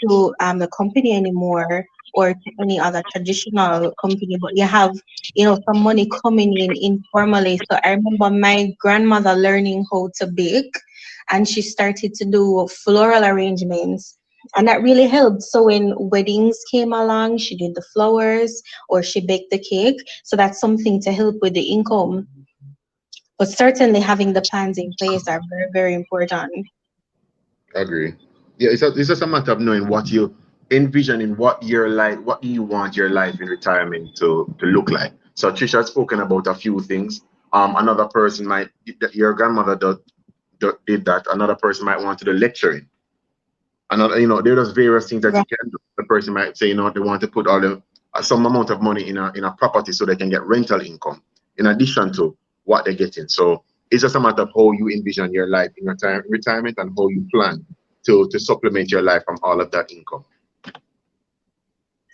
to the company anymore or to any other traditional company, but you have, some money coming in informally. So I remember my grandmother learning how to bake, and she started to do floral arrangements. And that really helped. So when weddings came along, she did the flowers or she baked the cake. So that's something to help with the income. But certainly having the plans in place are very, very important. Agree. Yeah, it's just a matter of knowing what you envision in what your life, what do you want your life in retirement to look like. So Trisha has spoken about a few things. Another person might, your grandmother did that. Another person might want to do lecturing. Another, there's various things that you Right. can do. The person might say, they want to put all the some amount of money in a property so they can get rental income in addition to what they're getting. So it's just a matter of how you envision your life in retirement and how you plan to supplement your life from all of that income.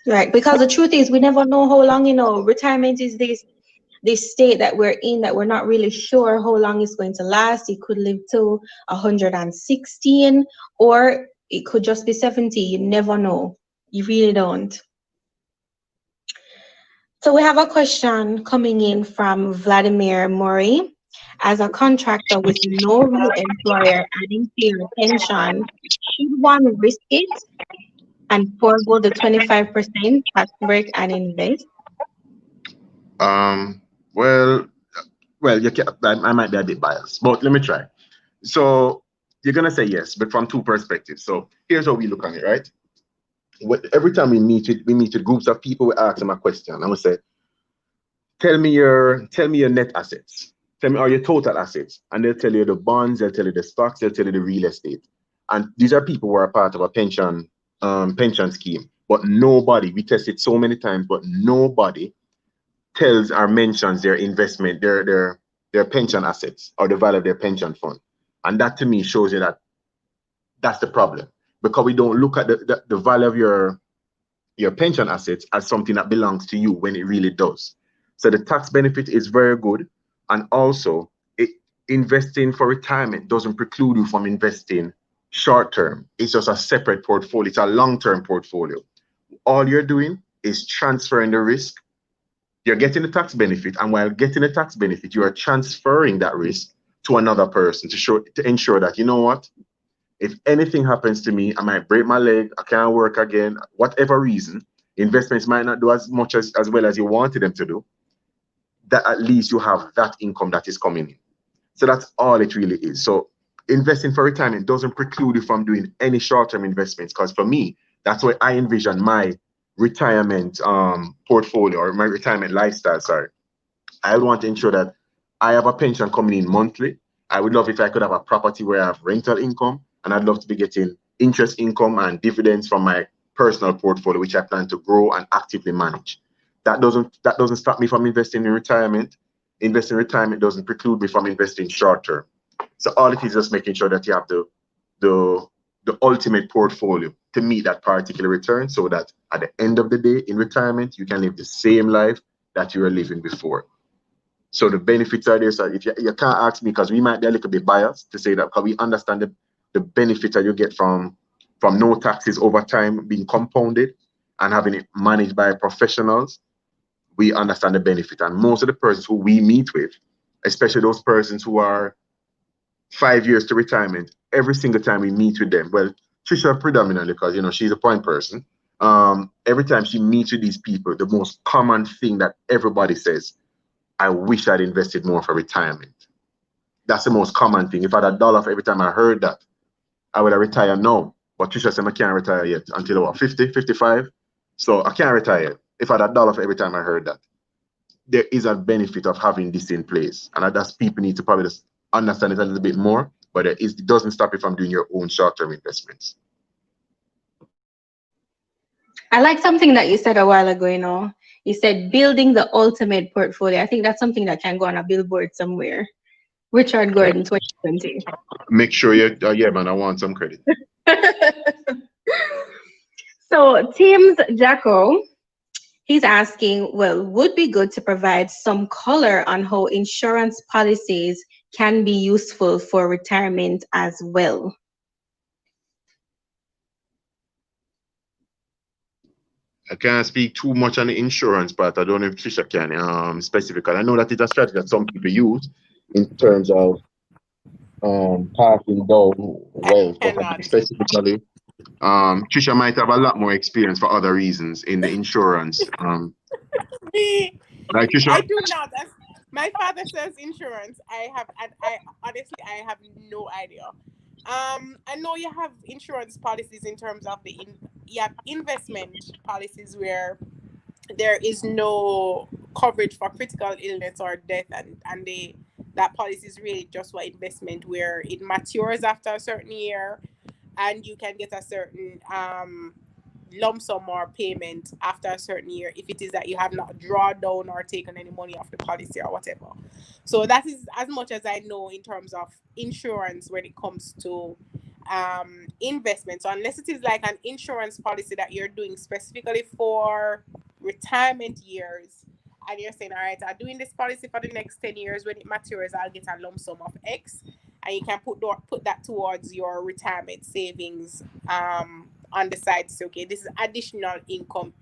Right. Because the truth is we never know how long, retirement is this state that we're in, that we're not really sure how long it's going to last. It could live to 116 or it could just be 70. You never know. You really don't. So we have a question coming in from Vladimir Murray. As a contractor with no real employer adding to your pension, should one risk it and forego the 25% tax break and invest? Um, well, you can, I might be a bit biased, but let me try. So you're gonna say yes, but from two perspectives. So here's how we look on it, right? every time we meet with groups of people, we ask them a question, and we say, tell me your net assets. Tell me all your total assets. And they'll tell you the bonds, they'll tell you the stocks, they'll tell you the real estate. And these are people who are part of a pension scheme. But nobody, we test it so many times, but nobody tells or mentions their investment, their pension assets or the value of their pension fund. And that to me shows you that that's the problem. Because we don't look at the value of your pension assets as something that belongs to you when it really does. So the tax benefit is very good. And also, investing for retirement doesn't preclude you from investing short term. It's just a separate portfolio. It's a long-term portfolio. All you're doing is transferring the risk. You're getting the tax benefit. And while getting the tax benefit, you are transferring that risk to another person to ensure that, you know what, if anything happens to me, I might break my leg, I can't work again, whatever reason, investments might not do as much as well as you wanted them to do, that at least you have that income that is coming in. So that's all it really is. So investing for retirement doesn't preclude you from doing any short-term investments, because for me, that's what I envision my retirement portfolio or my retirement lifestyle, sorry. I would want to ensure that I have a pension coming in monthly. I would love if I could have a property where I have rental income, and I'd love to be getting interest income and dividends from my personal portfolio, which I plan to grow and actively manage. That doesn't stop me from investing in retirement. Investing in retirement doesn't preclude me from investing short term. So all it is just making sure that you have the ultimate portfolio to meet that particular return, so that at the end of the day in retirement, you can live the same life that you were living before. So the benefits are there. So if you can't ask me, because we might be a little bit biased to say that, because we understand the benefits that you get from no taxes over time being compounded and having it managed by professionals. We understand the benefit. And most of the persons who we meet with, especially those persons who are 5 years to retirement, every single time we meet with them, well, Trisha predominantly, because she's a point person. Every time she meets with these people, the most common thing that everybody says, I wish I'd invested more for retirement. That's the most common thing. If I had $1 for every time I heard that, I would have retired now. But Trisha said I can't retire yet until what, 50, 55? So I can't retire if I had $1 for every time I heard that. There is a benefit of having this in place. And that's people need to probably just understand it a little bit more, but it doesn't stop you from doing your own short-term investments. I like something that you said a while ago, You said building the ultimate portfolio. I think that's something that can go on a billboard somewhere. Richard Gordon, 2020. Make sure yeah, man, I want some credit. So, Tim's Jacko, he's asking, well, would be good to provide some color on how insurance policies can be useful for retirement as well. I can't speak too much on the insurance part. I don't know if Trisha can specifically. I know that it's a strategy that some people use in terms of passing down wealth, but specifically, Trisha might have a lot more experience for other reasons in the insurance. Like Trisha? I do not. My father says insurance. I honestly have no idea. I know you have insurance policies in terms of you have investment policies where there is no coverage for critical illness or death, and that policy is really just for investment, where it matures after a certain year and you can get a certain lump sum or payment after a certain year if it is that you have not drawn down or taken any money off the policy or whatever. So that is as much as I know in terms of insurance when it comes to investment. So unless it is like an insurance policy that you're doing specifically for retirement years, and you're saying, all right, I'm doing this policy for the next 10 years, when it matures I'll get a lump sum of X, and you can put that towards your retirement savings on the side. So okay, this is additional income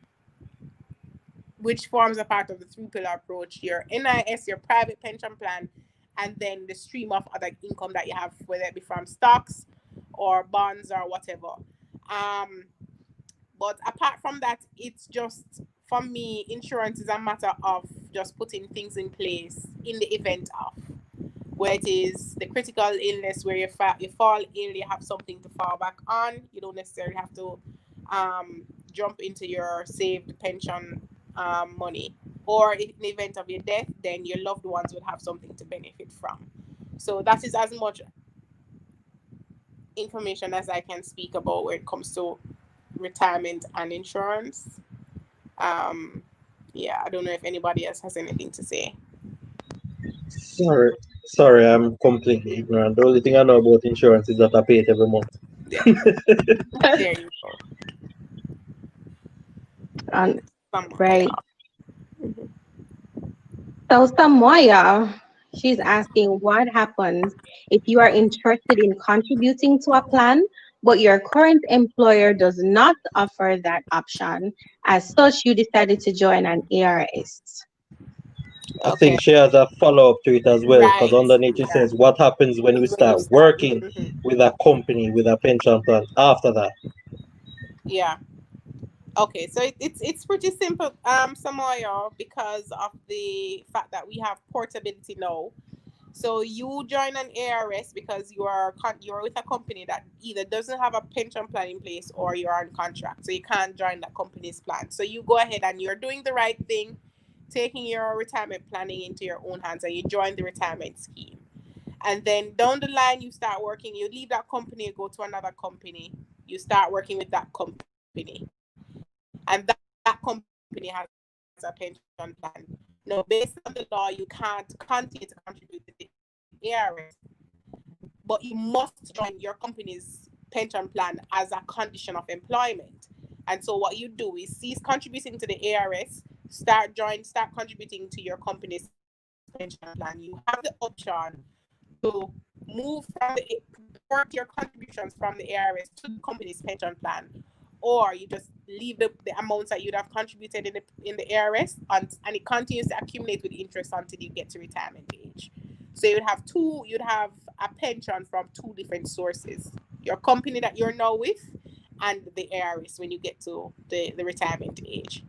which forms a part of the 3-pillar approach: your NIS, your private pension plan, and then the stream of other income that you have, whether it be from stocks or bonds or whatever. But apart from that, it's just, for me, insurance is a matter of just putting things in place in the event of, where it is the critical illness, where you fall ill, you have something to fall back on. You don't necessarily have to jump into your saved pension money. Or in the event of your death, then your loved ones would have something to benefit from. So that is as much information as I can speak about when it comes to retirement and insurance. Yeah, I don't know if anybody else has anything to say. Sorry, I'm completely ignorant. The only thing I know about insurance is that I pay it every month. Yeah. There you go. Right. So Samoya, she's asking what happens if you are interested in contributing to a plan, but your current employer does not offer that option. As such, you decided to join an ARS. I Okay. think she has a follow up to it as well, because Right. underneath it Yeah. says what happens when you When start you start. working Mhm. with a company with a pension plan after that. Yeah. Okay, so it's pretty simple, Samoya, because of the fact that we have portability now. So you join an ARS because you're with a company that either doesn't have a pension plan in place or you're on contract, so you can't join that company's plan. So you go ahead and you're doing the right thing, taking your retirement planning into your own hands, and you join the retirement scheme. And then down the line, you start working. You leave that company, you go to another company. You start working with that company, and that company has a pension plan. Now, based on the law, you can't continue to contribute to the ARS, but you must join your company's pension plan as a condition of employment. And so what you do is cease contributing to the ARS, start contributing to your company's pension plan. You have the option to move from the port your contributions from the ARS to the company's pension plan, or you just leave the amounts that you'd have contributed in the ARS and it continues to accumulate with interest until you get to retirement age. So you'd have a pension from two different sources: your company that you're now with and the ARS when you get to the retirement age.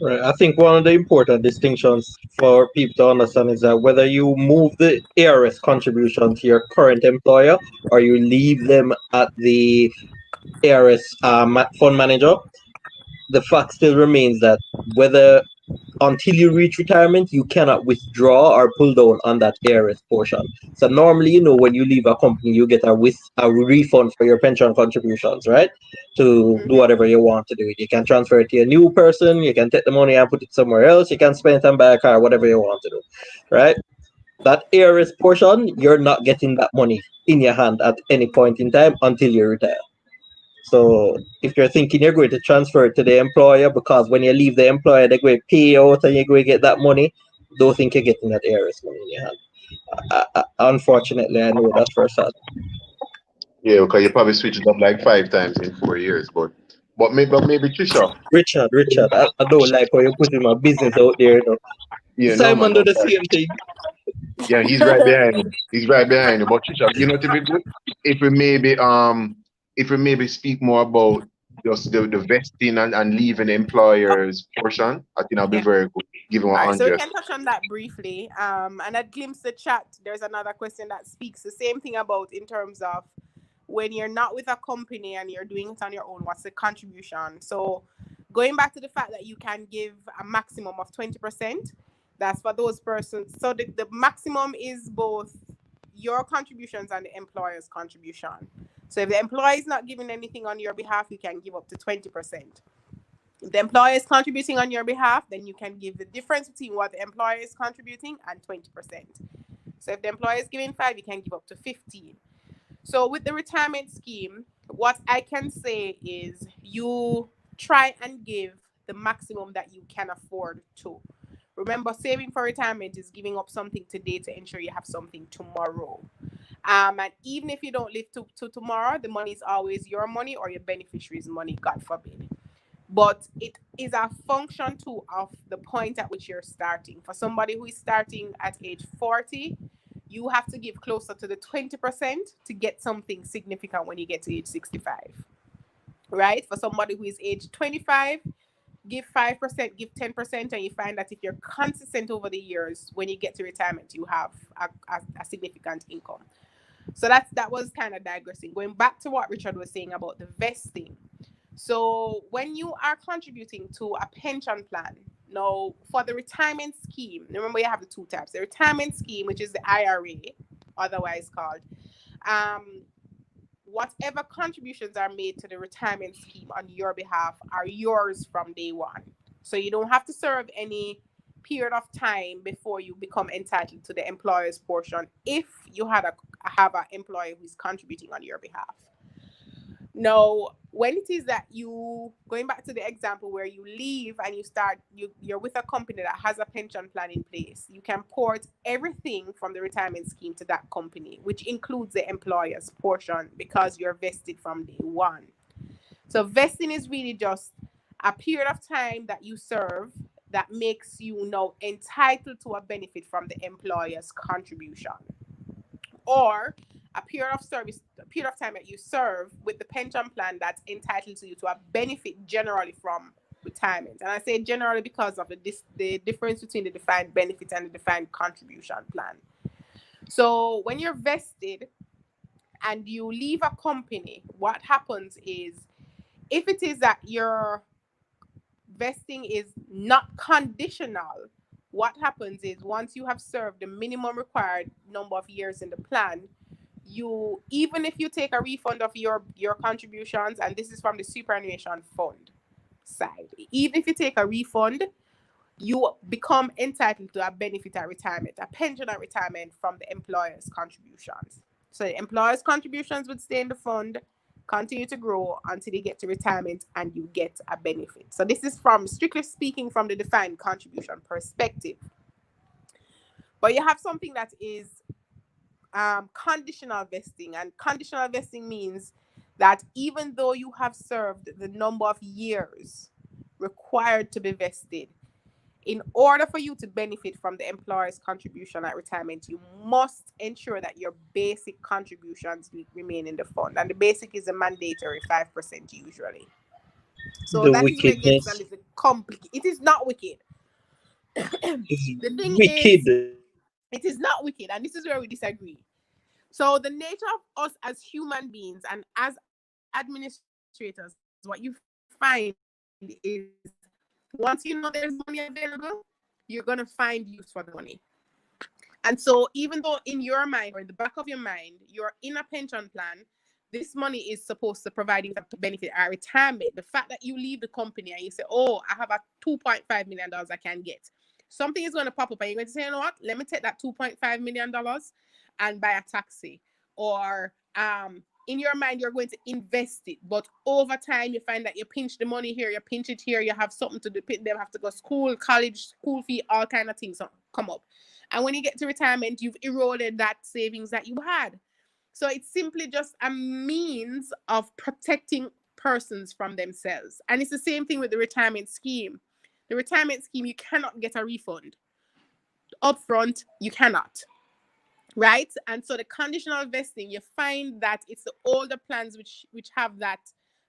Right. I think one of the important distinctions for people to understand is that whether you move the ARS contribution to your current employer or you leave them at the ARS fund manager, the fact still remains that whether until you reach retirement, you cannot withdraw or pull down on that ARS portion. So normally, when you leave a company, you get a refund for your pension contributions, right? To do whatever you want to do. You can transfer it to a new person, you can take the money and put it somewhere else, you can spend it and buy a car, whatever you want to do, right? That ARS portion, you're not getting that money in your hand at any point in time until you retire. So if you're thinking you're going to transfer it to the employer because when you leave the employer, they're going to pay you out and you're going to get that money, don't think you're getting that ARS money in your hand. Unfortunately, I know that firsthand. Yeah, because you probably switched it up like 5 times in 4 years, but maybe Trisha. Richard, I don't like how you put my business out there. Yeah, no man, Simon do no. the same thing. Yeah, he's right behind you. He's right behind you. But Trisha, to be good, if we maybe speak more about just the vesting and leaving the employers portion, I think I'll be very good. Giving All right, so we 100. can touch on that briefly. And at Glimpse the Chat, there's another question that speaks the same thing about in terms of when you're not with a company and you're doing it on your own, what's the contribution? So going back to the fact that you can give a maximum of 20%, that's for those persons. So the maximum is both your contributions and the employer's contribution. So if the employer is not giving anything on your behalf, you can give up to 20%. If the employer is contributing on your behalf, then you can give the difference between what the employer is contributing and 20%. So if the employer is giving 5, you can give up to 15. So with the retirement scheme, what I can say is you try and give the maximum that you can afford to. Remember, saving for retirement is giving up something today to ensure you have something tomorrow. And even if you don't live to tomorrow, the money is always your money or your beneficiary's money, God forbid. But it is a function too of the point at which you're starting. For somebody who is starting at age 40, you have to give closer to the 20% to get something significant when you get to age 65. Right? For somebody who is age 25, give 5%, give 10%, and you find that if you're consistent over the years, when you get to retirement, you have a significant income. So that was kind of digressing. Going back to what Richard was saying about the vesting. So when you are contributing to a pension plan, now for the retirement scheme, remember you have the two types. The retirement scheme, which is the IRA, otherwise called, um, whatever contributions are made to the retirement scheme on your behalf are yours from day one. So you don't have to serve any period of time before you become entitled to the employer's portion if you have an employer who's contributing on your behalf. Now, when it is that you, going back to the example where you leave and you're with a company that has a pension plan in place, you can port everything from the retirement scheme to that company, which includes the employer's portion because you're vested from day one. So vesting is really just a period of time that you serve that makes you now entitled to a benefit from the employer's contribution, or a period of time that you serve with the pension plan that's entitled to you to a benefit generally from retirement. And I say generally because of the difference between the defined benefit and the defined contribution plan. So when you're vested and you leave a company, what happens is, if it is that your vesting is not conditional, what happens is once you have served the minimum required number of years in the plan, you, even if you take a refund of your contributions, and this is from the superannuation fund side, even if you take a refund, you become entitled to a benefit at retirement, a pension at retirement from the employer's contributions. So the employer's contributions would stay in the fund, continue to grow until you get to retirement and you get a benefit. So this is from, strictly speaking, from the defined contribution perspective. But you have something that is conditional vesting, and conditional vesting means that even though you have served the number of years required to be vested, in order for you to benefit from the employer's contribution at retirement, you must ensure that your basic contributions remain in the fund, and the basic is a mandatory 5% usually. So The that is where it gets a wickedness little complicated. It is not wicked. is The thing is, wicked. it is not wicked, and this is where we disagree. So the nature of us as human beings and as administrators, what you find is, once you know there's money available, you're going to find use for the money. And so even though in your mind or in the back of your mind, you're in a pension plan, this money is supposed to provide you a benefit at retirement. The fact that you leave the company and you say, oh, I have a $2.5 million I can get. Something is going to pop up and you're going to say, you know what, let me take that $2.5 million and buy a taxi. Or in your mind, you're going to invest it. But over time, you find that you pinch the money here, you pinch it here, you have something to do, them have to go school, college, school fee, all kind of things come up. And when you get to retirement, you've eroded that savings that you had. So it's simply just a means of protecting persons from themselves. And it's the same thing with the retirement scheme. The retirement scheme, you cannot get a refund. Upfront, you cannot. Right? And so the conditional vesting, you find that it's the older plans which have that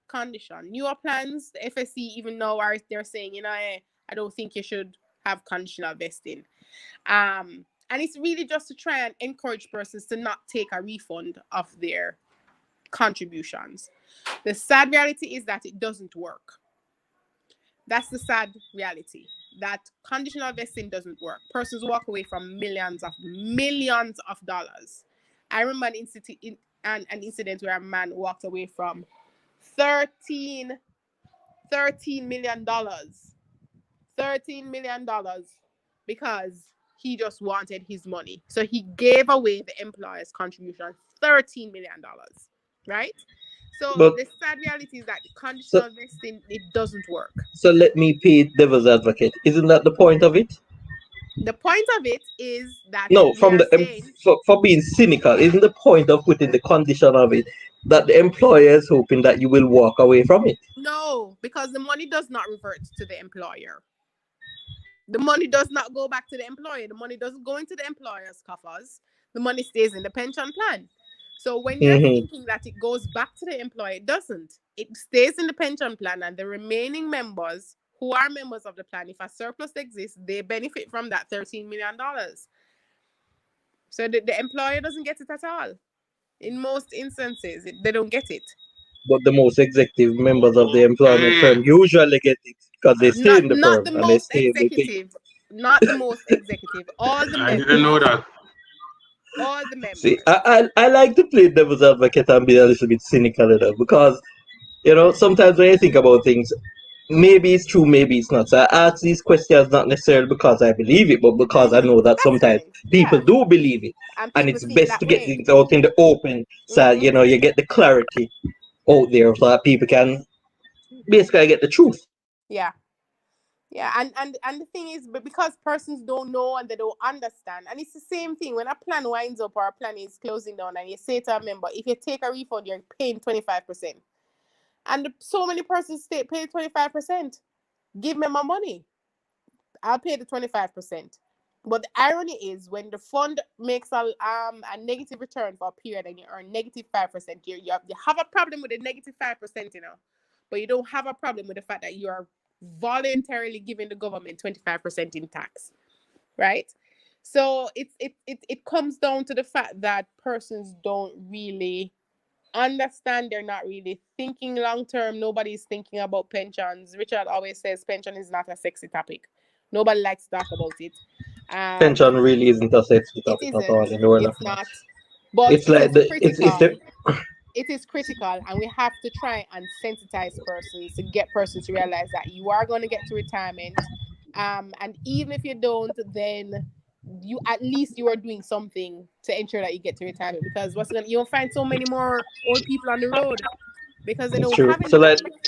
condition. Newer plans, the FSC even now they're saying, you know, I don't think you should have conditional vesting. And it's really just to try and encourage persons to not take a refund of their contributions. The sad reality is that it doesn't work. That's the sad reality, that conditional vesting doesn't work. Persons walk away from millions of dollars. I remember an incident where a man walked away from $13 million. $13 million because he just wanted his money. So he gave away the employer's contribution, $13 million, right? So But the sad reality is that the so, conditional vesting, it doesn't work. so let me play devil's advocate. Isn't that the point of it? The point of it is that No, we from are the saying, for being cynical, isn't the point of putting the condition of it that the employer is hoping that you will walk away from it? no, because the money does not revert to the employer. The money does not go back to the employer. The money doesn't go into the employer's coffers. The money stays in the pension plan. So when you're Mm-hmm. thinking that it goes back to the employer, it doesn't. It stays in the pension plan, and the remaining members who are members of the plan, if a surplus exists, they benefit from that $13 million. So the employer doesn't get it at all. In most instances, they don't get it. but the most executive members of the employment firm Okay. usually get it because they stay in the Not firm the and they most stay in the thing. executive. Not the most executive. All the I didn't know members. that. All the See, members. I like to play devil's advocate and be a little bit cynical enough because, sometimes when you think about things, maybe it's true, maybe it's not. So I ask these questions not necessarily because I believe it, but because I know that That's sometimes fine. people Yeah. do believe it. And And people it's see it best that to get way. things out in the open so, Hmm. you get the clarity out there so that people can basically get the truth. Yeah. Yeah, and the thing is, but because persons don't know and they don't understand, and it's the same thing when a plan winds up or a plan is closing down, and you say to a member, if you take a refund, you're paying 25%, and so many persons pay 25%. Give me my money, I'll pay the 25%. But the irony is, when the fund makes a negative return for a period and you earn -5%, you have a problem with the -5%, but you don't have a problem with the fact that you are voluntarily giving the government 25% in tax, right? So it comes down to the fact that persons don't really understand. They're not really thinking long term. Nobody's thinking about pensions. Richard always says pension is not a sexy topic. Nobody likes to talk about it. Pension really isn't a sexy It topic at all isn't. in the world of It's man. not. But It's it like is it's critical. the It is critical, and we have to try and sensitize persons to get persons to realize that you are going to get to retirement, and even if you don't, then you at least you are doing something to ensure that you get to retirement, because you'll find so many more old people on the road because they it's don't true. have So like anything,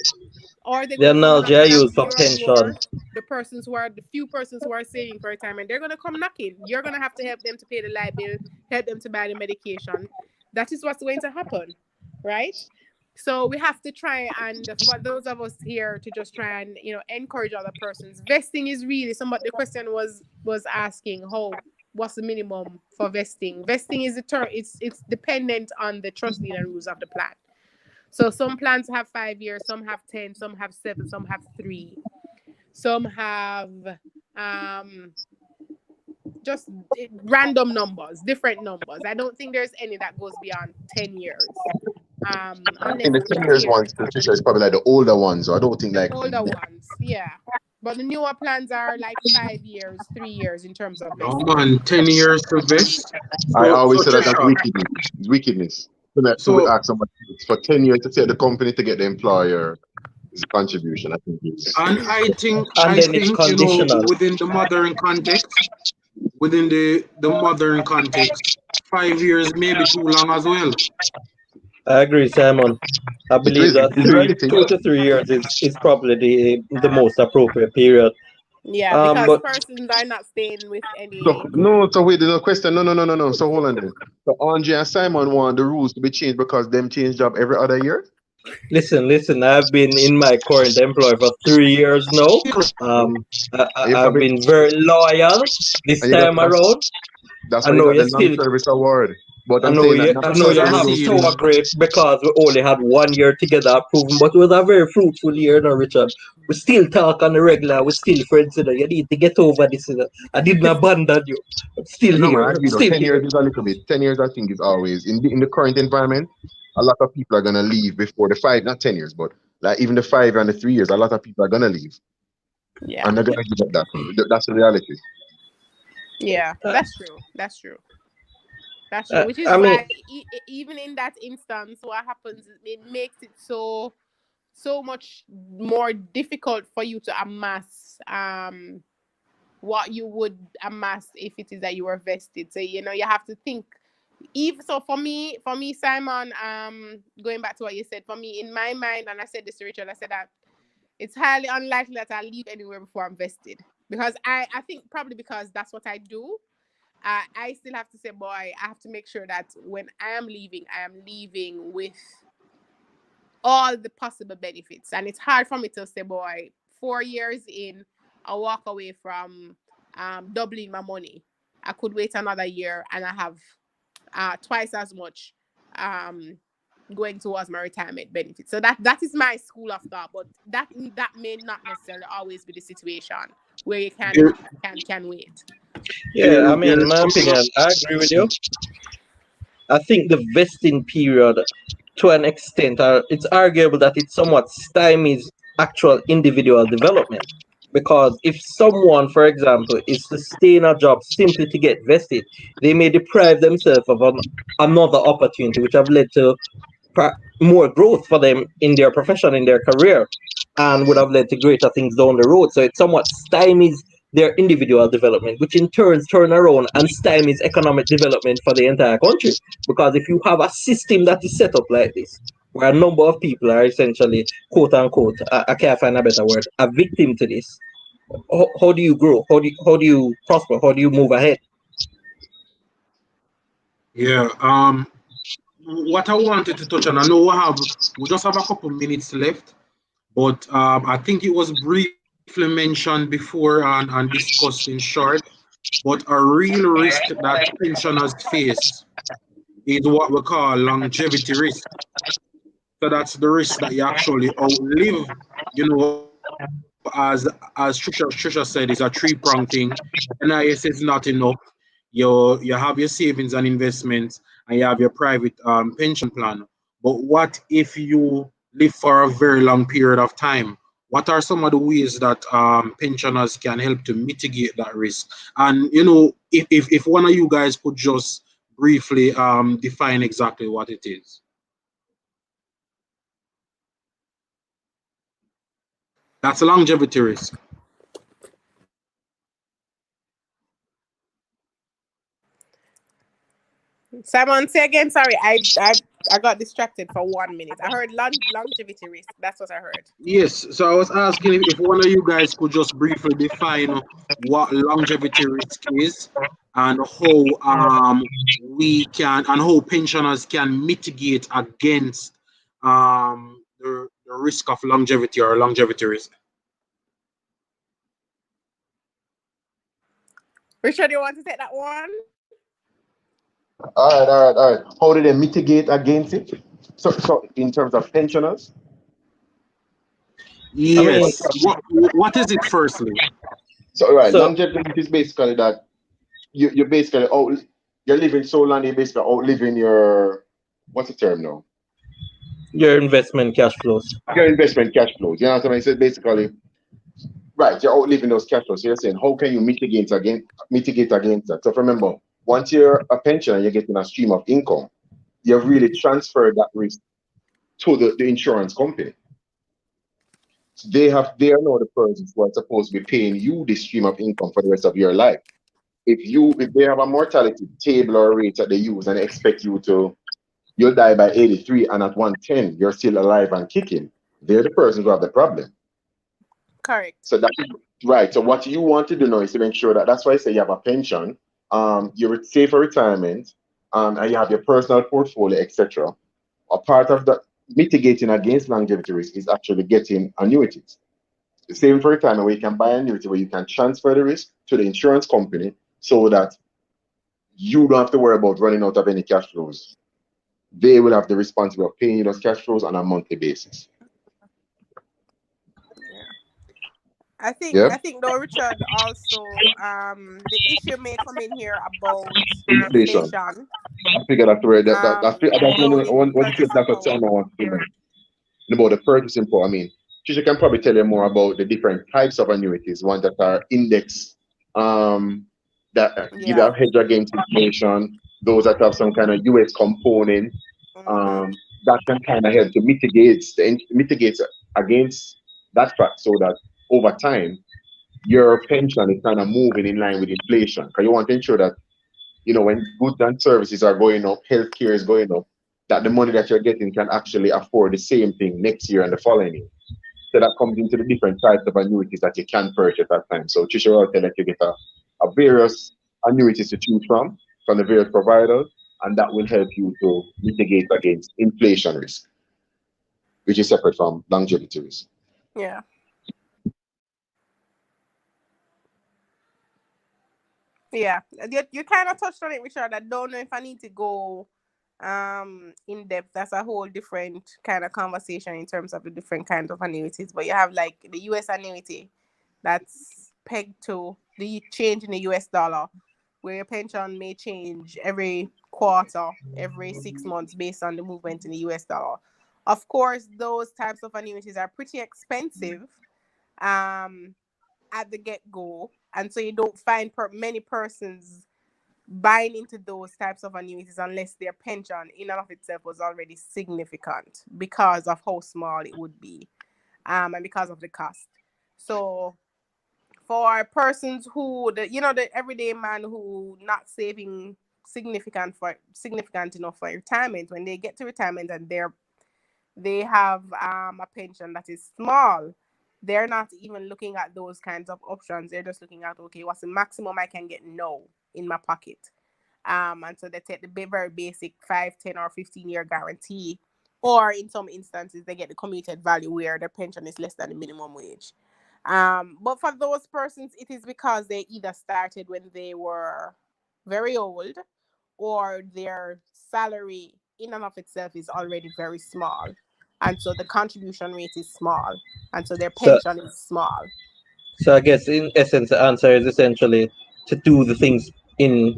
or they're the going to come analogy I knocking at use for your pension. door. The few persons who are saving for retirement, they're going to come knocking. You're going to have to help them to pay the light bill, help them to buy the medication. That is what's going to happen, right? So we have to try, and for those of us here, to just try and encourage other persons. Vesting is really somebody. The question was asking what's the minimum for vesting. Vesting is the term. It's dependent on the trust deed and rules of the plan. So some plans have 5 years, some have 10, some have 7, some have 3, some have just random numbers, different numbers. I don't think there's any that goes beyond 10 years. I Unless think the it's 10 years clear. ones, Patricia, is probably like the older ones. So I don't think The like older ones, yeah. But the newer plans are like 5 years, 3 years in terms of No vesting. man, 10 years to vest. I So always say that that's Trisha, wickedness. It's wickedness. So we so ask somebody for 10 years to take the company to get the employer is a contribution. I think it's and And I then it's think, conditional. within the modern context, within the modern context, 5 years may be too long as well. I agree, Simon. I it believe is that in reality. 2 to 3 years is probably the most appropriate period. Yeah, because But persons are not staying with So any. no, so wait, there's no question. No. So hold on then. So Andre and Simon want the rules to be changed because them change job every other year. listen. I've been in my current employer for 3 years now. And you I've probably been very loyal this and you got time around. that's I why you know got you the long still service award. But I I'm know saying that you not I That's know as you I have see it. sour grape because we only had 1 year together proven, but it was a very fruitful year now, Richard. We still talk on the regular, we're still friends, You need to get over this. I didn't abandon you. I'm still no man, I here. I'm agree though. still 10 years here. is a little bit. 10 years I think is always in the current environment, a lot of people are gonna leave before the 5, not 10 years, but like even the 5 and the 3 years, a lot of people are gonna leave. Yeah, And they're gonna give up that. That's the reality. yeah, Uh, that's true. That's true. That's true. Which is I mean, why even in that instance, what happens? It makes it so much more difficult for you to amass what you would amass if it is that you were vested. So you have to think. Even so, for me, Simon, going back to what you said, for me in my mind, and I said this to Richard, I said that it's highly unlikely that I'll leave anywhere before I'm vested, because I think probably because that's what I do. I still have to say, boy, I have to make sure that when I am leaving with all the possible benefits. And it's hard for me to say, boy, 4 years in, I walk away from doubling my money. I could wait another year and I have twice as much going towards my retirement benefits. So that is my school of thought, but that may not necessarily always be the situation where you There, can wait. yeah, I mean, in there's my something. opinion, I agree with you. I think the vesting period to an extent, it's arguable that it somewhat stymies actual individual development. Because if someone, for example, is to stay in a job simply to get vested, they may deprive themselves of another opportunity, which have led to more growth for them in their profession, in their career, and would have led to greater things down the road. So it somewhat stymies their individual development, which in turn around and stymies economic development for the entire country. Because if you have a system that is set up like this, where a number of people are essentially, quote unquote, I can't find a better word, a victim to this, how do you grow? How do you prosper? How do you move ahead? Yeah. What I wanted to touch on, I know we just have a couple minutes left, but I think it was briefly mentioned before and discussed in short. But a real risk that pensioners face is what we call longevity risk. So that's the risk that you actually outlive. As Trisha said, it's a three-pronged thing. NIS is not enough. You have your savings and investments, and you have your private pension plan. But what if you live for a very long period of time? What are some of the ways that pensioners can help to mitigate that risk? And if one of you guys could just briefly define exactly what it is. That's a longevity risk. Simon, say again. Sorry, I got distracted for 1 minute. I heard longevity risk. That's what I heard. Yes, so I was asking if one of you guys could just briefly define what longevity risk is and how we can and how pensioners can mitigate against the risk of longevity or longevity risk. Richard, you want to take that one? All right. How do they mitigate against it? So in terms of pensioners, Yes. What is it firstly? so right, So longevity is basically that you basically you're living so long, you're basically outliving your what's the term now? your investment cash flows. Your investment cash flows. You know what I mean? So basically, right, you're outliving those cash flows. So you're saying how can you mitigate against that? So remember, once you're a pensioner, you're getting a stream of income. You've really transferred that risk to the insurance company. So they are now the persons who are supposed to be paying you this stream of income for the rest of your life. If they have a mortality table or rate that they use and they expect you'll die by 83 and at 110 you're still alive and kicking, they're the persons who have the problem. Correct. So that's right. So what you want to do now is to make sure that's why I say you have a pension, you're safe for retirement, and you have your personal portfolio, etc. A part of the mitigating against longevity risk is actually getting annuities. Saving for retirement where you can buy an annuity where you can transfer the risk to the insurance company so that you don't have to worry about running out of any cash flows. They will have the responsibility of paying you those cash flows on a monthly basis. I think Yeah. though, Richard, also the issue may come in here about Inflation. inflation. I figure that's where that's one thing that could Purchasing someone wants to know about the purchasing power. I mean, Trisha can probably tell you more about the different types of annuities, ones that are index, that give Yeah. a hedge against inflation, those that have some kind of US component, Mhm. that can kind of help to mitigate against that fact so that over time your pension is kind of moving in line with inflation. Because you want to ensure that, when goods and services are going up, healthcare is going up, that the money that you're getting can actually afford the same thing next year and the following year. So that comes into the different types of annuities that you can purchase at time. So Trisha will tell that you get a various annuities to choose from the various providers, and that will help you to mitigate against inflation risk, which is separate from longevity risk. Yeah. Yeah. You kind of touched on it, Richard. I don't know if I need to go in depth. That's a whole different kind of conversation in terms of the different kinds of annuities. But you have like the US annuity that's pegged to the change in the US dollar, where your pension may change every quarter, every 6 months based on the movement in the US dollar. Of course, those types of annuities are pretty expensive at the get-go. And so you don't find many persons buying into those types of annuities unless their pension in and of itself was already significant because of how small it would be and because of the cost. So for persons who, the everyday man who not saving significant enough for retirement, when they get to retirement and they have a pension that is small, they're not even looking at those kinds of options. They're just looking at, okay, what's the maximum I can get now in my pocket? And so they take the very basic 5, 10, or 15-year guarantee, or in some instances they get the commuted value where their pension is less than the minimum wage. But for those persons, it is because they either started when they were very old, or their salary in and of itself is already very small, and so the contribution rate is small, and so their So, pension is small. so I guess in essence, the answer is essentially to do the things in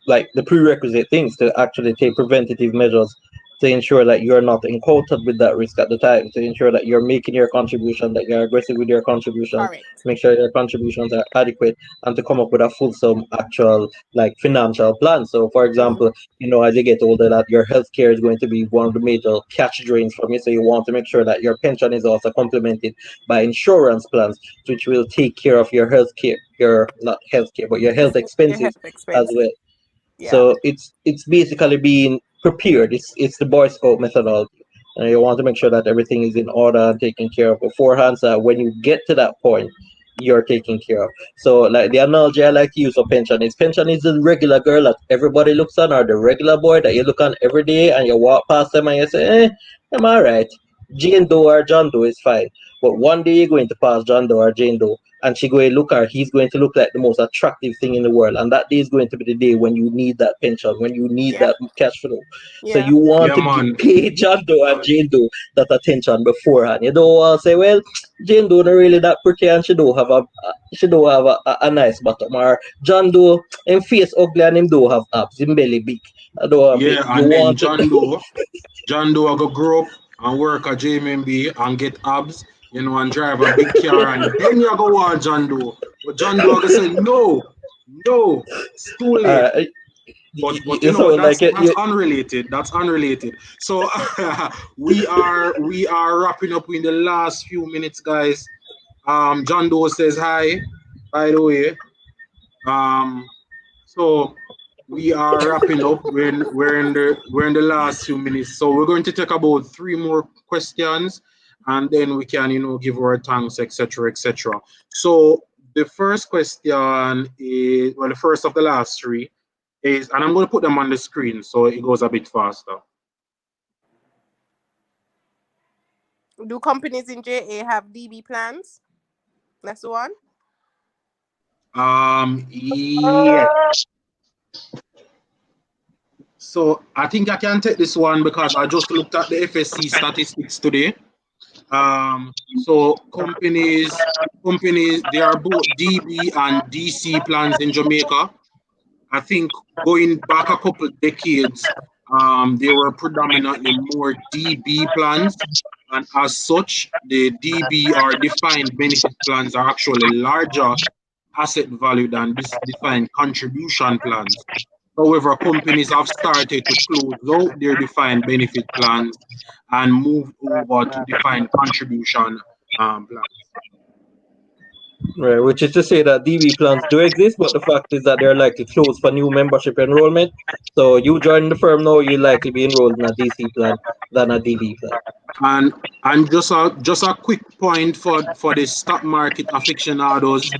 like the prerequisite things to actually take preventative measures to ensure that you're not encountered with that risk at the time, to ensure that you're making your contribution, that you're aggressive with your contributions, Correct. make sure your contributions are adequate, and to come up with a fulsome actual like financial plan. So for example, as you get older, that your healthcare is going to be one of the major cash drains from you. So you want to make sure that your pension is also complemented by insurance plans, which will take care of your healthcare, your not healthcare, but your health Your expenses health as well. expenses. Yeah. So it's basically being prepared. It's the Boy Scout methodology. And you want to make sure that everything is in order and taken care of beforehand. So that when you get to that point, you're taken care of. So like the analogy I like to use for pension is the regular girl that everybody looks on, or the regular boy that you look on every day and you walk past them and you say, I'm all right. Jane Doe or John Doe is fine. But one day you're going to pass John Doe or Jane Doe, and she going to look at, he's going to look like the most attractive thing in the world, and that day is going to be the day when you need that pension, when you need Yeah. that cash flow. So Yeah. you want Yeah, to man. pay John Doe and Jane Doe that attention beforehand. You don't want to say, well, Jane Doe not really that pretty and she don't have a nice bottom, or John Doe him face ugly and him don't have abs, him belly big. I don't have Yeah, it. You and then want to John Doe I go grow up and work at JMB and get abs, and drive a big car, and then you go want John Doe. But John Doe I go say, no, it's too late. uh, But you sound that's like it, that's unrelated. That's unrelated. So we are wrapping up in the last few minutes, guys. John Doe says hi, by the way. So we are wrapping up. We're in the last few minutes. So we're going to take about 3 more questions, and then we can give our thanks, etc., etc. So the first question is, well, the first of the last 3 is, and I'm going to put them on the screen so it goes a bit faster. Do companies in JA have DB plans? That's the one. Yes. So I think I can take this one because I just looked at the FSC statistics today. So companies, they are both DB and DC plans in Jamaica. I think going back a couple decades, they were predominantly more DB plans, and as such, the DB or defined benefit plans are actually larger asset value than this defined contribution plans. However, companies have started to close out their defined benefit plans and move over to defined contribution plans. right, which is to say that DB plans do exist, but the fact is that they're likely closed for new membership enrollment. So you join the firm now, you'll likely be enrolled in a DC plan than a DB plan. And just a quick point for the stock market aficionados.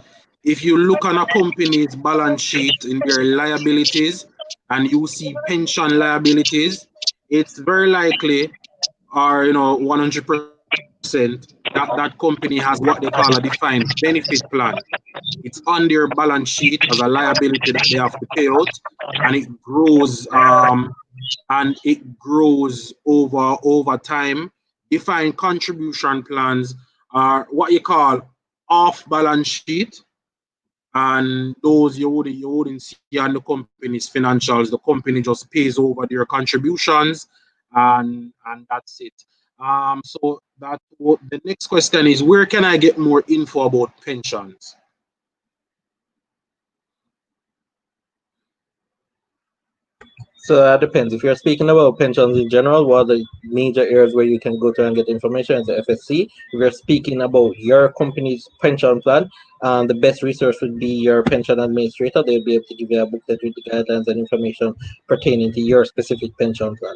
If you look on a company's balance sheet in their liabilities and you see pension liabilities, it's very likely, or 100%, that company has what they call a defined benefit plan. It's on their balance sheet as a liability that they have to pay out, and it grows over time. Defined contribution plans are what you call off balance sheet, and those you wouldn't see on the company's financials. The company just pays over their contributions, and that's it. So the next question is, where can I get more info about pensions? So that depends. If you're speaking about pensions in general, what are the major areas where you can go to and get information is the FSC. If you're speaking about your company's pension plan, the best resource would be your pension administrator. They'll be able to give you a booklet with the guidelines and information pertaining to your specific pension plan.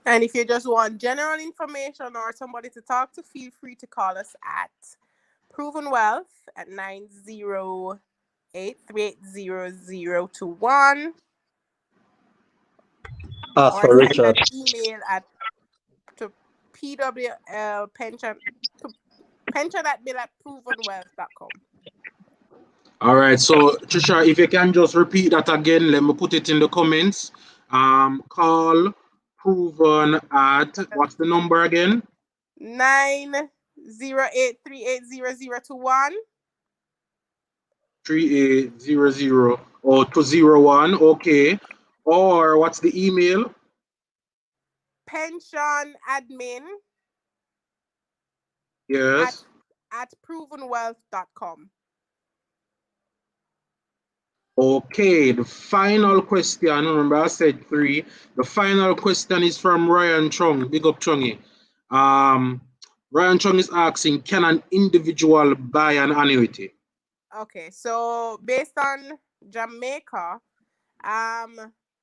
And if you just want general information or somebody to talk to, feel free to call us at Proven Wealth at 908-380-0021. Ask Or for send Richard. an email to PWL pension at provenwealth.com. All right, so Trisha, if you can just repeat that again, let me put it in the comments. Call Proven at, what's the number again? 908-380-0021. 3800 or 201, okay. Or what's the email? Pension admin. Yes. At provenwealth.com. Okay, the final question, remember I said 3. The final question is from Ryan Chung. Big up Chungy. Ryan Chung is asking, can an individual buy an annuity? Okay, so based on Jamaica,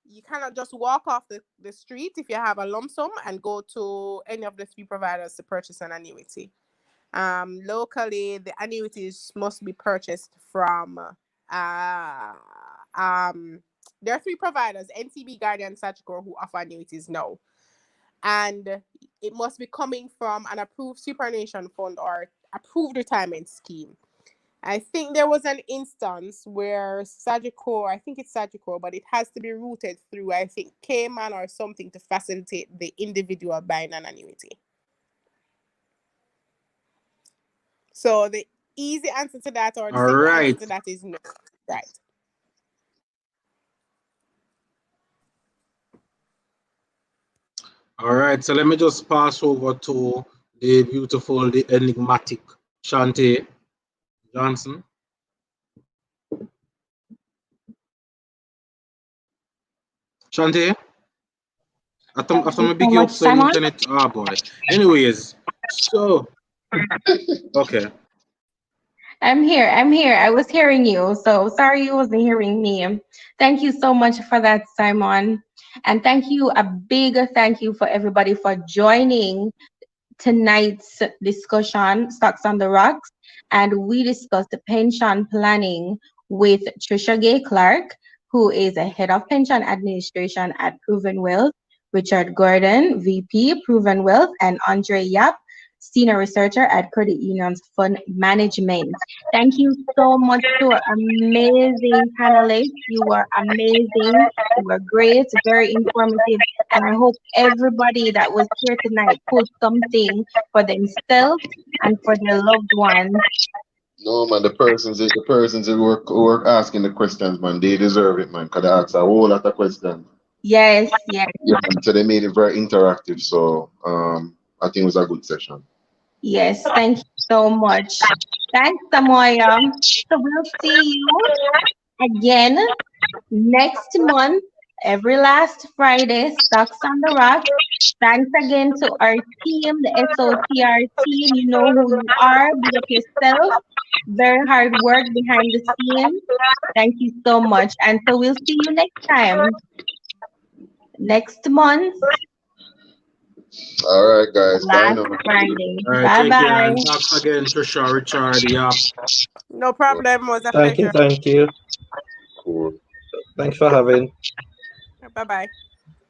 you cannot just walk off the street if you have a lump sum and go to any of the 3 providers to purchase an annuity. Locally, the annuities must be purchased from there are 3 providers, NTB, Guardian, Sagicor, who offer annuities now. And it must be coming from an approved superannuation fund or approved retirement scheme. I think there was an instance where Sagicor, I think it's Sagicor, but it has to be routed through, I think, Cayman or something to facilitate the individual buying an annuity. So the easy answer to that, or the simple answer to that, is no. Right. All right, so let me just pass over to the beautiful, the enigmatic Shantae Johnson. Shantae? I thought I'm big up the internet. Oh boy. Anyways, so okay. I'm here. I was hearing you, so sorry you wasn't hearing me. Thank you so much for that, Simon. And a big thank you for everybody for joining tonight's discussion, Stocks on the Rocks. And we discussed pension planning with Trisha Gay Clark, who is a head of pension administration at Proven Wealth, Richard Gordon, VP, Proven Wealth, and Andre Yap, senior researcher at Credit Union's Fund Management. Thank you so much to our amazing panelists. You were amazing. You were great, very informative. And I hope everybody that was here tonight put something for themselves and for their loved ones. No, man, the persons who are asking the questions, man, they deserve it, man, because they ask a whole lot of questions. Yes. Yeah, so they made it very interactive. So I think it was a good session. Yes, thank you so much. Thanks, Samoya. So we'll see you again next month, every last Friday, Stocks on the Rock. Thanks again to our team, the SOTR team. You know who you are. Big up yourself. Very hard work behind the scenes. Thank you so much. And so we'll see you next time. Next month. All right, guys. Last Friday. All right, Bye-bye. Thanks again, Trisha, Richard, Yap. No problem. It was a Thank pleasure. you. Cool. Thanks for having. Bye-bye.